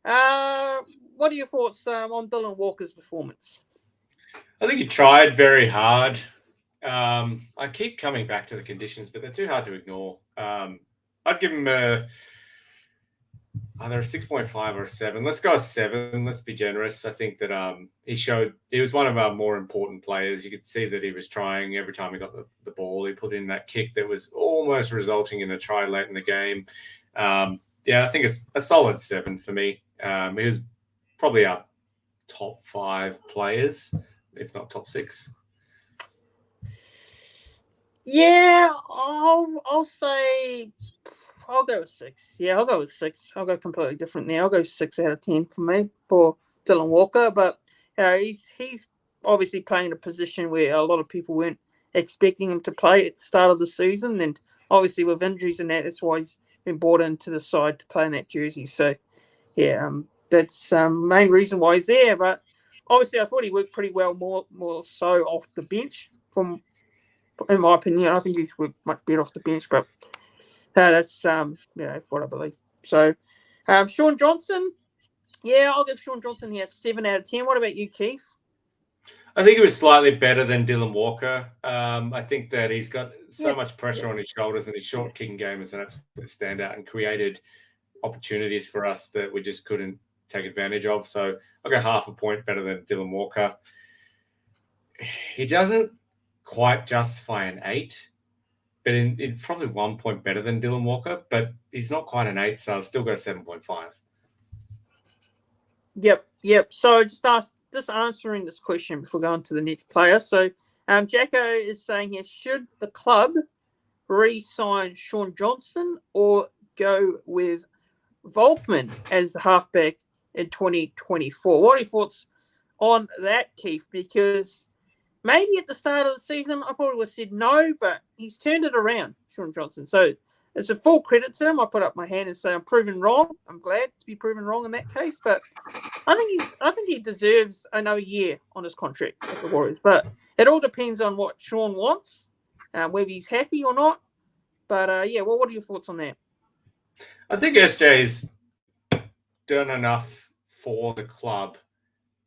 What are your thoughts on Dylan Walker's performance? I think he tried very hard. I keep coming back to the conditions, but they're too hard to ignore. I'd give him either a 6.5 or a 7. Let's go a 7. Let's be generous. I think that he was one of our more important players. You could see that he was trying every time he got the ball. He put in that kick that was almost resulting in a try late in the game. I think it's a solid 7 for me. He was probably our top 5 players, if not top 6. Yeah, I'll say I'll go with 6. Yeah, I'll go with 6. I'll go completely different now. I'll go 6 out of 10 for me for Dylan Walker. But he's obviously playing a position where a lot of people weren't expecting him to play at the start of the season, and obviously with injuries and that's why he's been brought into the side to play in that jersey. So yeah, that's main reason why he's there. But obviously, I thought he worked pretty well, more so off the bench in my opinion. I think he's worked much better off the bench, but that's what I believe. So, Sean Johnson, I'll give Sean Johnson here 7 out of 10. What about you, Keith? I think it was slightly better than Dylan Walker. I think that he's got so much pressure on his shoulders, and his short kicking game is an absolute standout and created opportunities for us that we just couldn't take advantage of. So I'll go half a point better than Dylan Walker. He doesn't quite justify an 8, but in probably 1 point better than Dylan Walker, but he's not quite an 8, so I'll still go 7.5. Yep. So just answering this question before going to the next player. So Jacko is saying here, should the club re-sign Sean Johnson or go with Volkman as the halfback in 2024? What are your thoughts on that, Keith? Because maybe at the start of the season, I probably would have said no, but he's turned it around, Sean Johnson. So it's a full credit to him. I put up my hand and say I'm proven wrong. I'm glad to be proven wrong in that case. But I think he deserves another year on his contract with the Warriors. But it all depends on what Sean wants, whether he's happy or not. But well, what are your thoughts on that? I think SJ's done enough for the club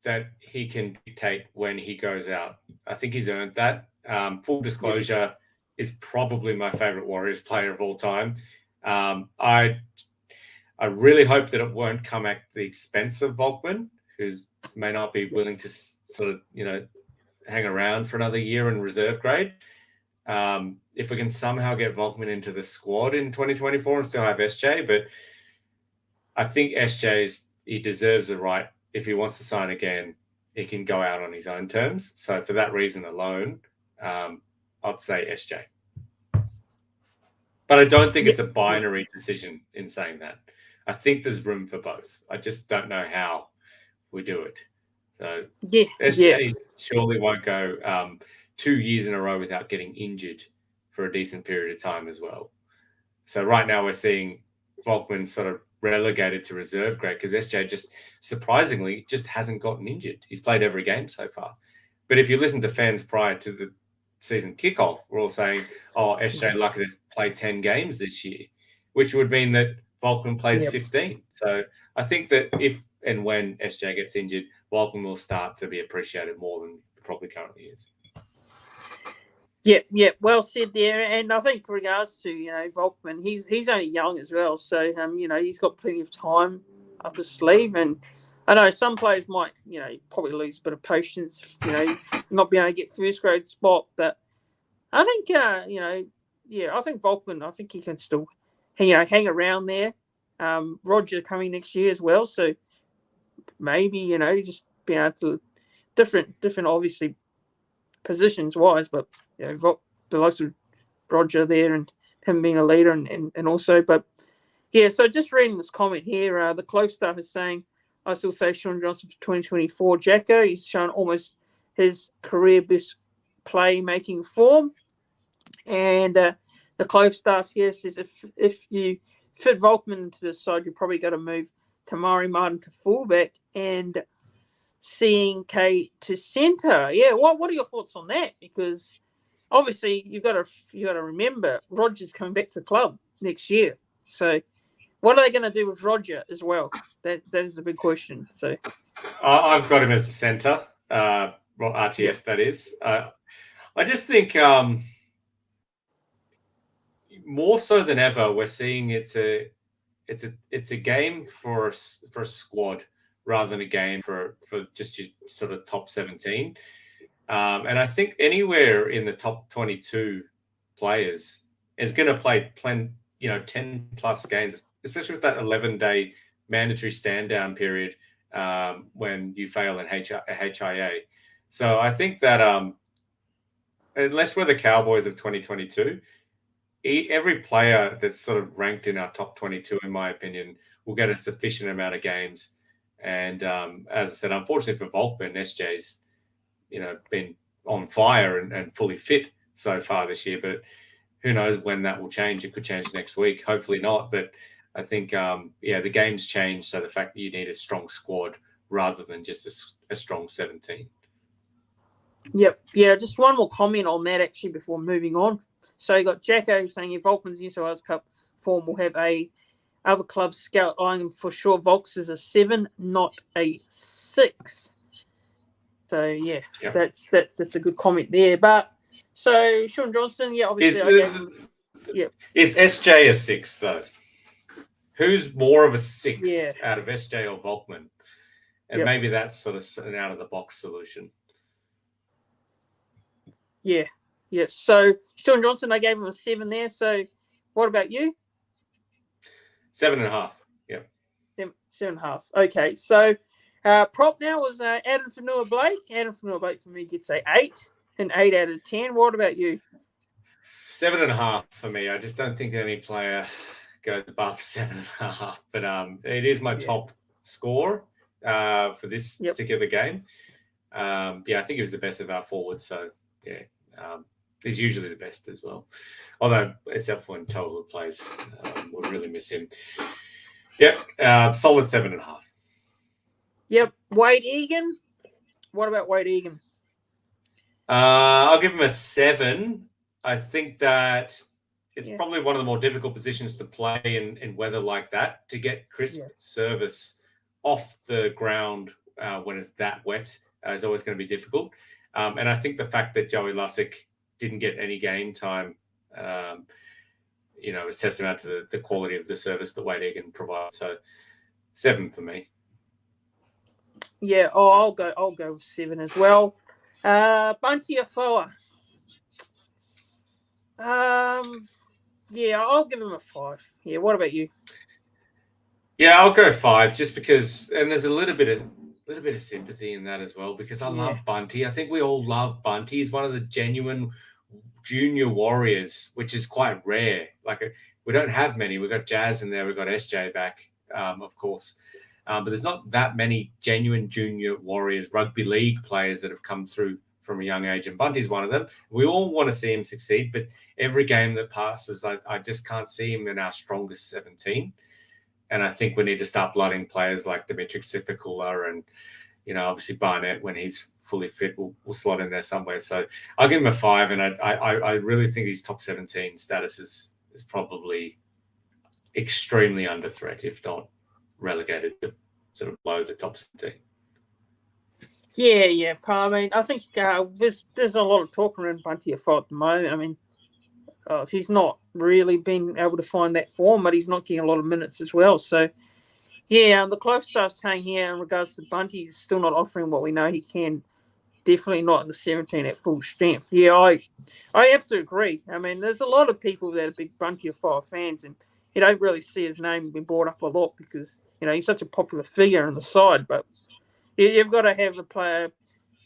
that he can dictate when he goes out. I think he's earned that. Full disclosure, is probably my favorite Warriors player of all time. I really hope that it won't come at the expense of Volkman, who may not be willing to sort of, hang around for another year in reserve grade. If we can somehow get Volkman into the squad in 2024 and still have SJ, but I think he deserves the right. If he wants to sign again, he can go out on his own terms. So for that reason alone, I'd say SJ. But I don't think it's a binary decision in saying that. I think there's room for both. I just don't know how we do it. So SJ surely won't go 2 years in a row without getting injured for a decent period of time as well. So right now we're seeing Volkman sort of relegated to reserve grade because SJ just surprisingly just hasn't gotten injured. He's played every game so far. But if you listen to fans prior to the season kickoff, we're all saying, SJ lucky to play 10 games this year, which would mean that Volkman plays 15. So I think that if and when SJ gets injured, Volkman will start to be appreciated more than probably currently is. Yeah, well said there. And I think with regards to, Volkman, he's only young as well. So, he's got plenty of time up his sleeve. And I know some players might, probably lose a bit of patience, not being able to get first grade spot. But I think, I think Volkman, I think he can still, hang around there. Roger coming next year as well. So maybe, just being able to different obviously positions wise, but the likes of Roger there and him being a leader and also, but so just reading this comment here, the close stuff is saying, I still say Sean Johnson for 2024. Jacko, he's shown almost his career best play-making form. And the close stuff here says if you fit Volkman into the side, you're probably going to move Tamari Martin to fullback and seeing K to centre. Yeah, what are your thoughts on that? Because obviously you got to remember Roger's coming back to club next year. So what are they going to do with Roger as well? That is the big question. So I've got him as a centre, RTS that is. I just think more so than ever we're seeing it's a game for a squad rather than a game for just your sort of top 17. And I think anywhere in the top 22 players is going to play 10 plus games, especially with that 11-day mandatory stand down period when you fail in HIA. So I think that unless we're the Cowboys of 2022, every player that's sort of ranked in our top 22, in my opinion, will get a sufficient amount of games. And as I said, unfortunately for Volkman, SJ's been on fire and fully fit so far this year. But who knows when that will change? It could change next week. Hopefully not. But I think the game's changed. So the fact that you need a strong squad rather than just a strong 17. Yep. Yeah. Just one more comment on that actually before moving on. So you got Jacko saying if Volkman's New South Wales Cup form will have other clubs scout eyeing him for sure. Volks is a 7, not a 6. So that's a good comment there. But so Sean Johnson, obviously is SJ a 6 though? Who's more of a 6 out of SJ or Volkman? And maybe that's sort of an out of the box solution. Yeah. So Sean Johnson, I gave him a 7 there. So what about you? 7.5. Yeah. 7.5. Okay. So prop now was Adam Fanua-Blake. Adam Fanua-Blake for me gets a 8, an 8 out of 10. What about you? 7.5 for me. I just don't think any player goes above 7.5. But it is my top score for this particular game. I think he was the best of our forwards. So He's usually the best as well. Although, except when Tohu plays, we'll really miss him. Yep, solid 7.5. Yep, Wade Egan. What about Wade Egan? I'll give him a 7. I think that it's probably one of the more difficult positions to play in weather like that, to get crisp service off the ground when it's that wet is always going to be difficult. And I think the fact that Joey Lussick didn't get any game time, is testament to the quality of the service that Wade Egan provides. So 7 for me. Yeah, I'll go with 7 as well. Bunty Afoa. Yeah, I'll give him a 5. Yeah, what about you? Yeah, I'll go 5 just because, and there's a little bit of sympathy in that as well, because I love Bunty. I think we all love Bunty. He's one of the genuine junior warriors, which is quite rare. Like, we don't have many. We've got Jazz in there. We've got SJ back, of course. But there's not that many genuine junior warriors, rugby league players that have come through from a young age, and Bunty's one of them. We all want to see him succeed, but every game that passes, I just can't see him in our strongest 17. And I think we need to start blooding players like Dimitri Sithakula and, obviously Barnett, when he's fully fit, will slot in there somewhere. So I'll give him a 5, and I really think his top 17 status is probably extremely under threat, if not relegated to sort of below the top 17. Yeah. I mean, I think there's a lot of talk around Bunty Afoa at the moment. I mean, he's not really been able to find that form, but he's not getting a lot of minutes as well. So, the close stuff saying here in regards to Bunty, he's still not offering what we know he can. Definitely not in the 17 at full strength. Yeah, I have to agree. I mean, there's a lot of people that are big Bunty Afoa fans, and you don't really see his name being brought up a lot because, he's such a popular figure on the side. But you've got to have a player,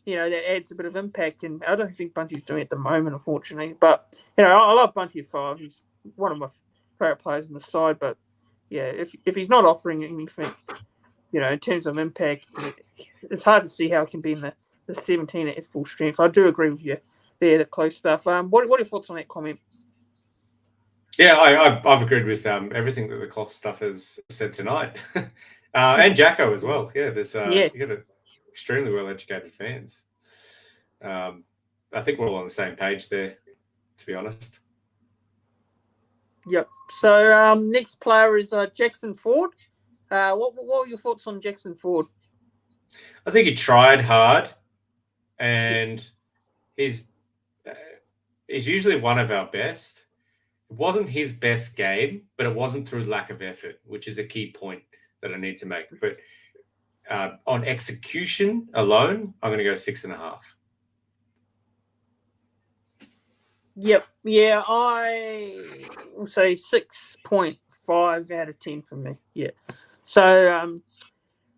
that adds a bit of impact. And I don't think Bunty's doing it at the moment, unfortunately. But, I love Bunty Afoa. He's one of my favourite players on the side. But, if he's not offering anything, in terms of impact, it's hard to see how it can be in the 17 at full strength. I do agree with you there, the close stuff. What are your thoughts on that comment? Yeah, I've agreed with everything that the cloth stuff has said tonight. And Jacko as well. Yeah, there's you got extremely well-educated fans. I think we're all on the same page there, to be honest. Yep. So next player is Jackson Ford. What were your thoughts on Jackson Ford? I think he tried hard, and he's usually one of our best. It wasn't his best game, but it wasn't through lack of effort, which is a key point that I need to make. But on execution alone, I'm going to go 6.5. Yep. Yeah, I will say 6.5 out of 10 for me. Yeah. So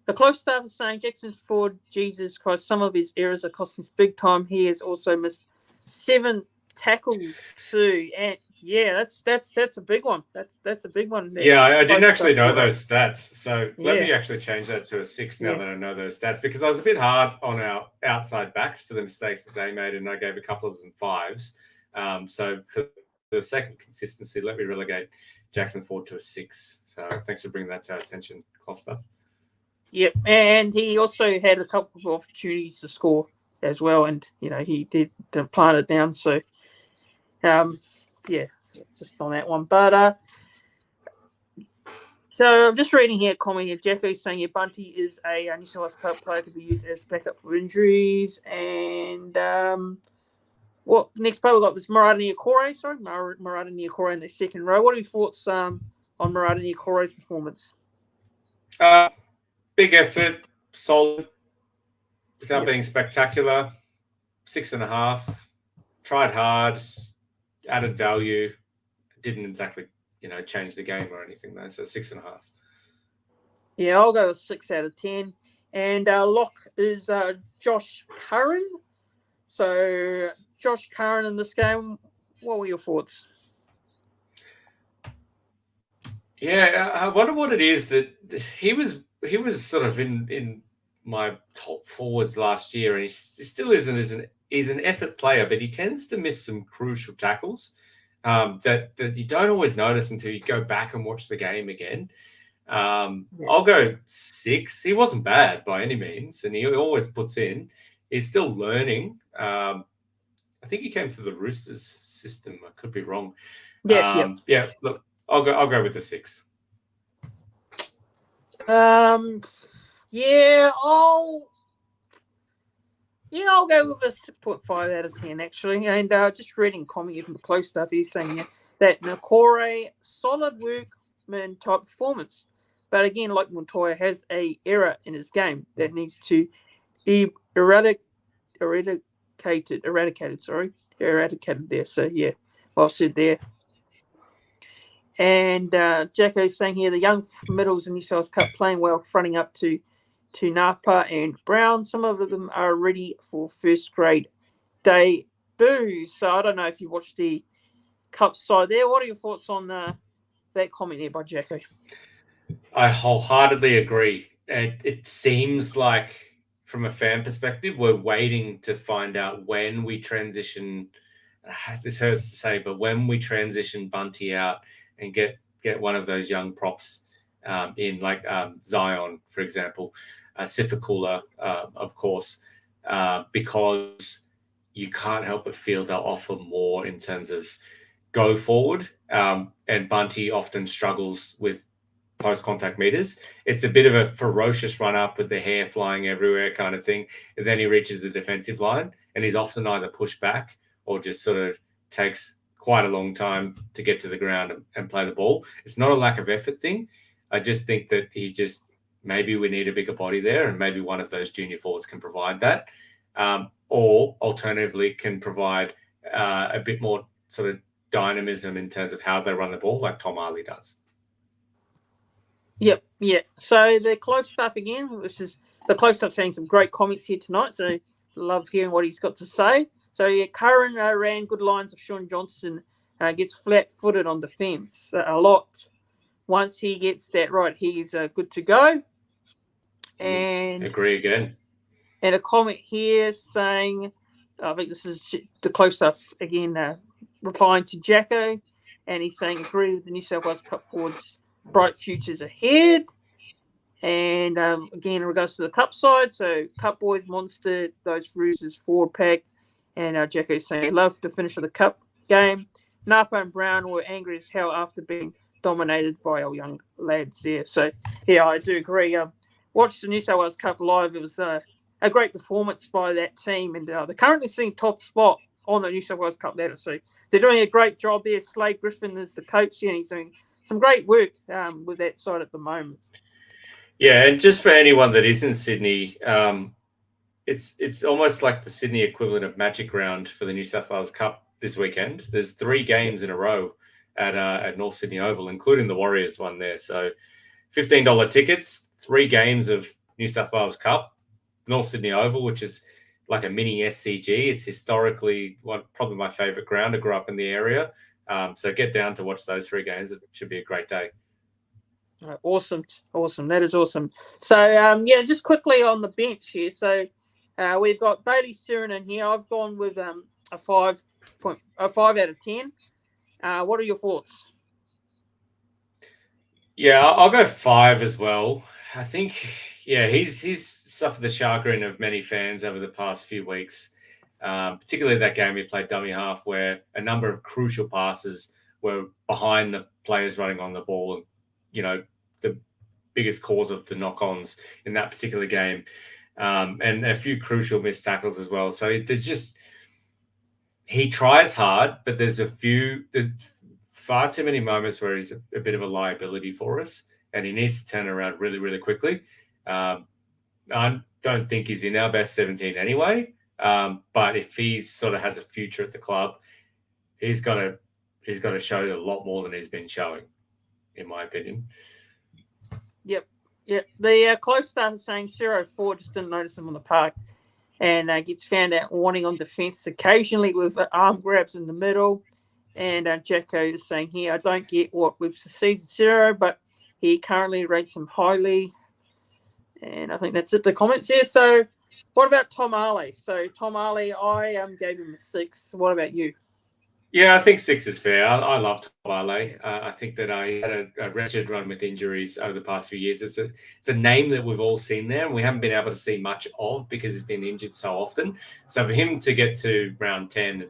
the close staff is saying Jackson Ford, Jesus Christ, some of his errors are costing us big time. He has also missed 7 tackles too, and that's a big one. That's a big one. Yeah, I didn't actually know those stats, so let me actually change that to a 6 now that I know those stats, because I was a bit hard on our outside backs for the mistakes that they made, and I gave a couple of them 5s. So for the sake of consistency, let me relegate Jackson Ford to a 6. So thanks for bringing that to our attention, cloth stuff. Yep, and he also had a couple of opportunities to score as well, and he did plant it down. So, just on that one. But so I'm just reading here a comment here. Jeffy's saying Bunty is a New South Wales Cup player to be used as backup for injuries. And what next player we got was Murata Niokore. Sorry, Murata Niokore in the second row. What are your thoughts on Murata Niokore's performance? Big effort, solid, without being spectacular. 6.5. Tried hard, added value. Didn't exactly, change the game or anything though. So 6.5. Yeah, I'll go with 6 out of 10. And lock is Josh Curran. So Josh Curran in this game. What were your thoughts? Yeah, I wonder what it is that he was sort of in my top forwards last year, and he still isn't. He's an effort player, but he tends to miss some crucial tackles that you don't always notice until you go back and watch the game again. I'll go 6. He wasn't bad by any means, and he always puts in. He's still learning. I think he came to the Roosters system. I could be wrong. Yeah. Look, I'll go with the 6. I'll go with a 6.5 out of 10 actually. And just reading comment from the close stuff, he's saying that Nakore solid workman type performance, but again, like Montoya, has a error in his game that needs to be eradicated there. So yeah, well said there. And Jacko's saying here the young middles in New South Wales Cup playing well, fronting up to Napa and Brown. Some of them are ready for first grade debuts. So I don't know if you watched the Cup side there. What are your thoughts on that comment there by Jacko? I wholeheartedly agree. It seems like, from a fan perspective, we're waiting to find out when we transition. This hurts to say, but when we transition Bunty out and get one of those young props in, like Zion, for example, Sifakula, of course, because you can't help but feel they'll offer more in terms of go forward. And Bunty often struggles with post-contact meters. It's a bit of a ferocious run-up with the hair flying everywhere kind of thing. And then he reaches the defensive line, and he's often either pushed back or just sort of takes quite a long time to get to the ground and play the ball. It's not a lack of effort thing. I just think that maybe we need a bigger body there, and maybe one of those junior forwards can provide that. Or alternatively can provide a bit more sort of dynamism in terms of how they run the ball, like Tom Harley does. Yep. So the close stuff again, which is the close stuff saying some great comments here tonight. So love hearing what he's got to say. So yeah, Curran ran good lines of Sean Johnson, gets flat-footed on defence a lot. Once he gets that right, he's good to go. And agree again. And a comment here saying, I think this is the close stuff again, replying to Jacko, and he's saying agree with the New South Wales Cup forwards, bright futures ahead. And again, in regards to the Cup side, so Cup boys, monster, those Roosters forward pack. And Jacko's saying, love the finish of the Cup game. Napa and Brown were angry as hell after being dominated by our young lads there. So, yeah, I do agree. Watched the New South Wales Cup live. It was a great performance by that team. And they're currently sitting top spot on the New South Wales Cup ladder. So they're doing a great job there. Slade Griffin is the coach here, and he's doing some great work with that side at the moment. Yeah, and just for anyone that is in Sydney, it's almost like the Sydney equivalent of Magic Round for the New South Wales Cup this weekend. There's 3 games in a row at North Sydney Oval, including the Warriors one there. So $15 tickets, 3 games of New South Wales Cup, North Sydney Oval, which is like a mini SCG. It's historically probably my favourite ground. I grew up in the area. So get down to watch those 3 games. It should be a great day. Awesome. That is awesome. So, just quickly on the bench here. So we've got Bailey Sirenin here. I've gone with a 5 out of 10. What are your thoughts? Yeah, I'll go 5 as well. I think, he's suffered the chagrin of many fans over the past few weeks, particularly that game he played dummy half where a number of crucial passes were behind the players running on the ball. The biggest cause of the knock-ons in that particular game, and a few crucial missed tackles as well. So he tries hard, but there's far too many moments where he's a bit of a liability for us, and he needs to turn around really, really quickly. I don't think he's in our best 17 anyway, but if he sort of has a future at the club, he's got to show a lot more than he's been showing, in my opinion. Yep. The close staff is saying 0-4 just didn't notice him on the park, and gets found out wanting on defence occasionally with arm grabs in the middle. And Jacko is saying here, I don't get what with season 0, but he currently rates him highly. And I think that's it, the comments here. So what about Tom Arley? So Tom Arley, I gave him a 6. What about you? Yeah, I think 6 is fair. I love Tom Arley. I think that he had a wretched run with injuries over the past few years. It's a name that we've all seen there, and we haven't been able to see much of because he's been injured so often. So for him to get to round 10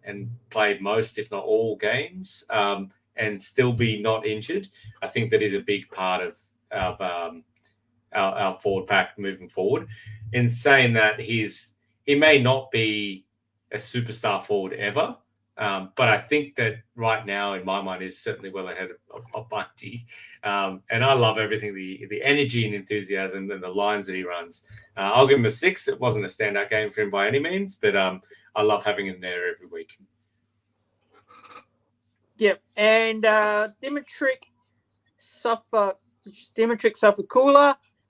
and play most, if not all, games, and still be not injured, I think that is a big part of our forward pack moving forward. In saying that, he may not be a superstar forward ever. But I think that right now, in my mind, is certainly well ahead of Bunty. And I love everything, the energy and enthusiasm and the lines that he runs. I'll give him a 6. It wasn't a standout game for him by any means, but I love having him there every week. Yep. And Dimitrik Safakula,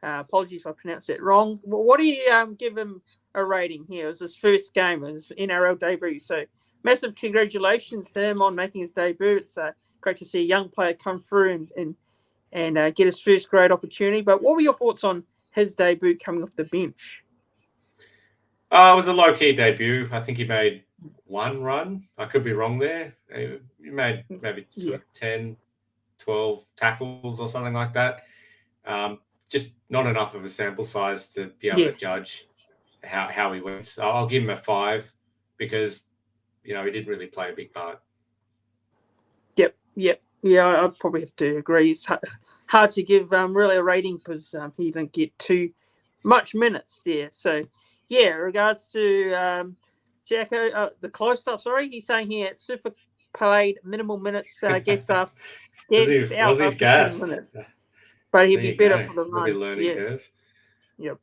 apologies if I pronounced that wrong. What do you give him a rating here? It was his first game, his NRL debut. So massive congratulations to him on making his debut. It's great to see a young player come through and get his first great opportunity. But what were your thoughts on his debut coming off the bench? It was a low-key debut. I think he made one run. I could be wrong there. He made maybe 10, 12 tackles or something like that. Just not enough of a sample size to be able to judge how he went. So I'll give him a 5 because he didn't really play a big part. Yep. Yeah, I'd probably have to agree. It's hard to give really a rating because he didn't get too much minutes there. So, yeah, in regards to Jacko, the close stuff, he's saying here, Super played minimal minutes, guest staff. Was he gassed? But he'd be better for the run. Maybe learning curve. Yep.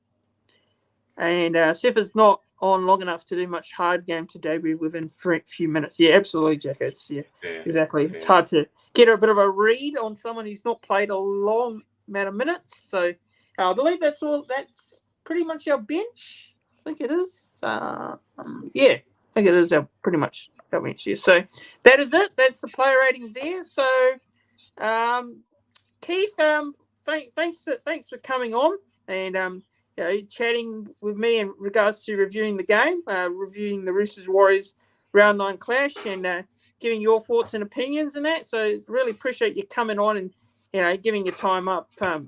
And Sifa's not on long enough to do much hard game to debut within a few minutes. Yeah, absolutely, Jack. Exactly. It's hard to get a bit of a read on someone who's not played a long amount of minutes. So I believe that's all. That's pretty much our bench. I think it is. I think it is pretty much our bench here. So that is it. That's the player ratings there. So Keith, thanks for coming on and chatting with me in regards to reviewing the game, reviewing the Roosters Warriors round 9 clash, and giving your thoughts and opinions and that. So really appreciate you coming on and giving your time up to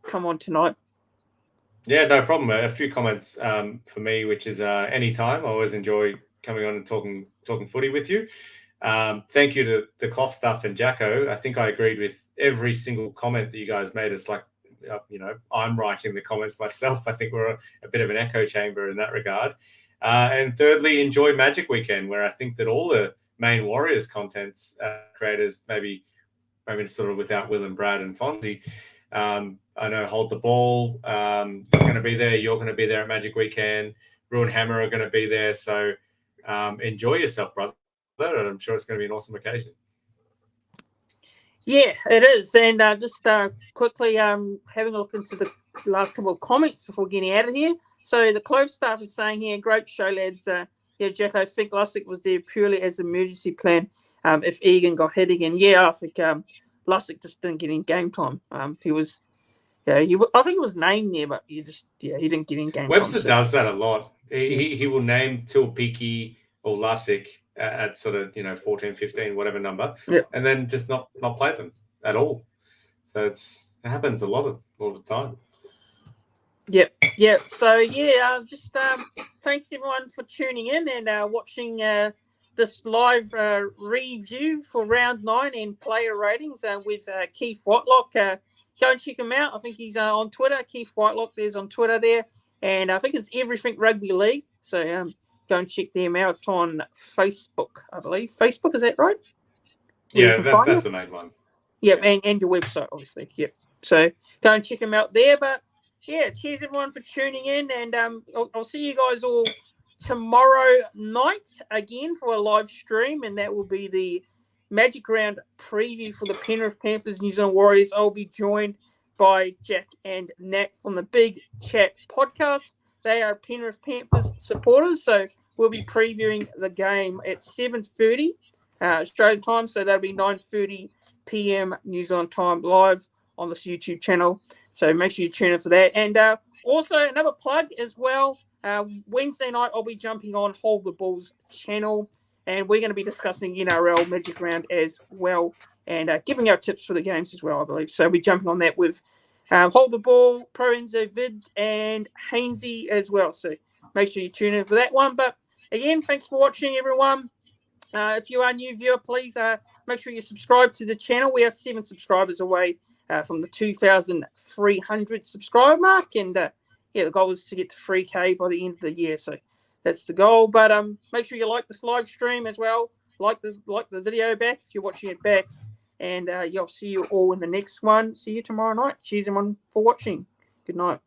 come on tonight. Yeah, no problem. A few comments for me, which is anytime. I always enjoy coming on and talking footy with you. Thank you to the Clough stuff and Jacko. I think I agreed with every single comment that you guys made. It's like, I'm writing the comments myself. I think we're a bit of an echo chamber in that regard. And thirdly, enjoy Magic Weekend, where I think that all the main Warriors content creators, maybe sort of without Will and Brad and Fonzie, I know Hold the Ball is going to be there. You're going to be there at Magic Weekend. Ruin Hammer are going to be there. So enjoy yourself, brother. And I'm sure it's going to be an awesome occasion. Yeah, it is. And just quickly having a look into the last couple of comments before getting out of here. So the Clove staff is saying here, great show, lads. Jacko, I think Lussick was there purely as an emergency plan if Egan got hit again. Yeah, I think Lussick just didn't get in game time. He was, I think he was named there, but he didn't get in game Webster time. Webster does that a lot. He will name Tuapiki or Lussick at sort of 14, 15, whatever number, and then just not play them at all. So it happens a lot of the time. Yep. So just thanks everyone for tuning in and watching this live review for round 9 and player ratings with Keith Whitelock. Go and check him out. I think he's on Twitter. Keith Whitelock, there's on Twitter there, and I think it's Everything Rugby League. So go and check them out on Facebook, I believe. Facebook, is that right? Yeah, that's the main one. Yep, and your website, obviously. Yep. So go and check them out there. But yeah, cheers everyone for tuning in, and I'll see you guys all tomorrow night again for a live stream, and that will be the Magic Round preview for the Penrith Panthers New Zealand Warriors. I'll be joined by Jack and Nat from the Big Chat podcast. They are Penrith Panthers supporters, so we'll be previewing the game at 7:30 Australian time, so that'll be 9:30 p.m. New Zealand time live on this YouTube channel. So make sure you tune in for that. And also another plug as well. Wednesday night, I'll be jumping on Hold the Bulls channel, and we're going to be discussing NRL Magic Round as well, and giving our tips for the games as well, I believe. So we'll be jumping on that with Hold the Ball, Pro Enzo Vids, and Hainsey as well. So make sure you tune in for that one. But again, thanks for watching, everyone. If you are a new viewer, please make sure you subscribe to the channel. We are 7 subscribers away from the 2,300 subscriber mark. And the goal is to get to 3K by the end of the year. So that's the goal. But make sure you like this live stream as well. Like the video back if you're watching it back. And I'll see you all in the next one. See you tomorrow night. Cheers, everyone, for watching. Good night.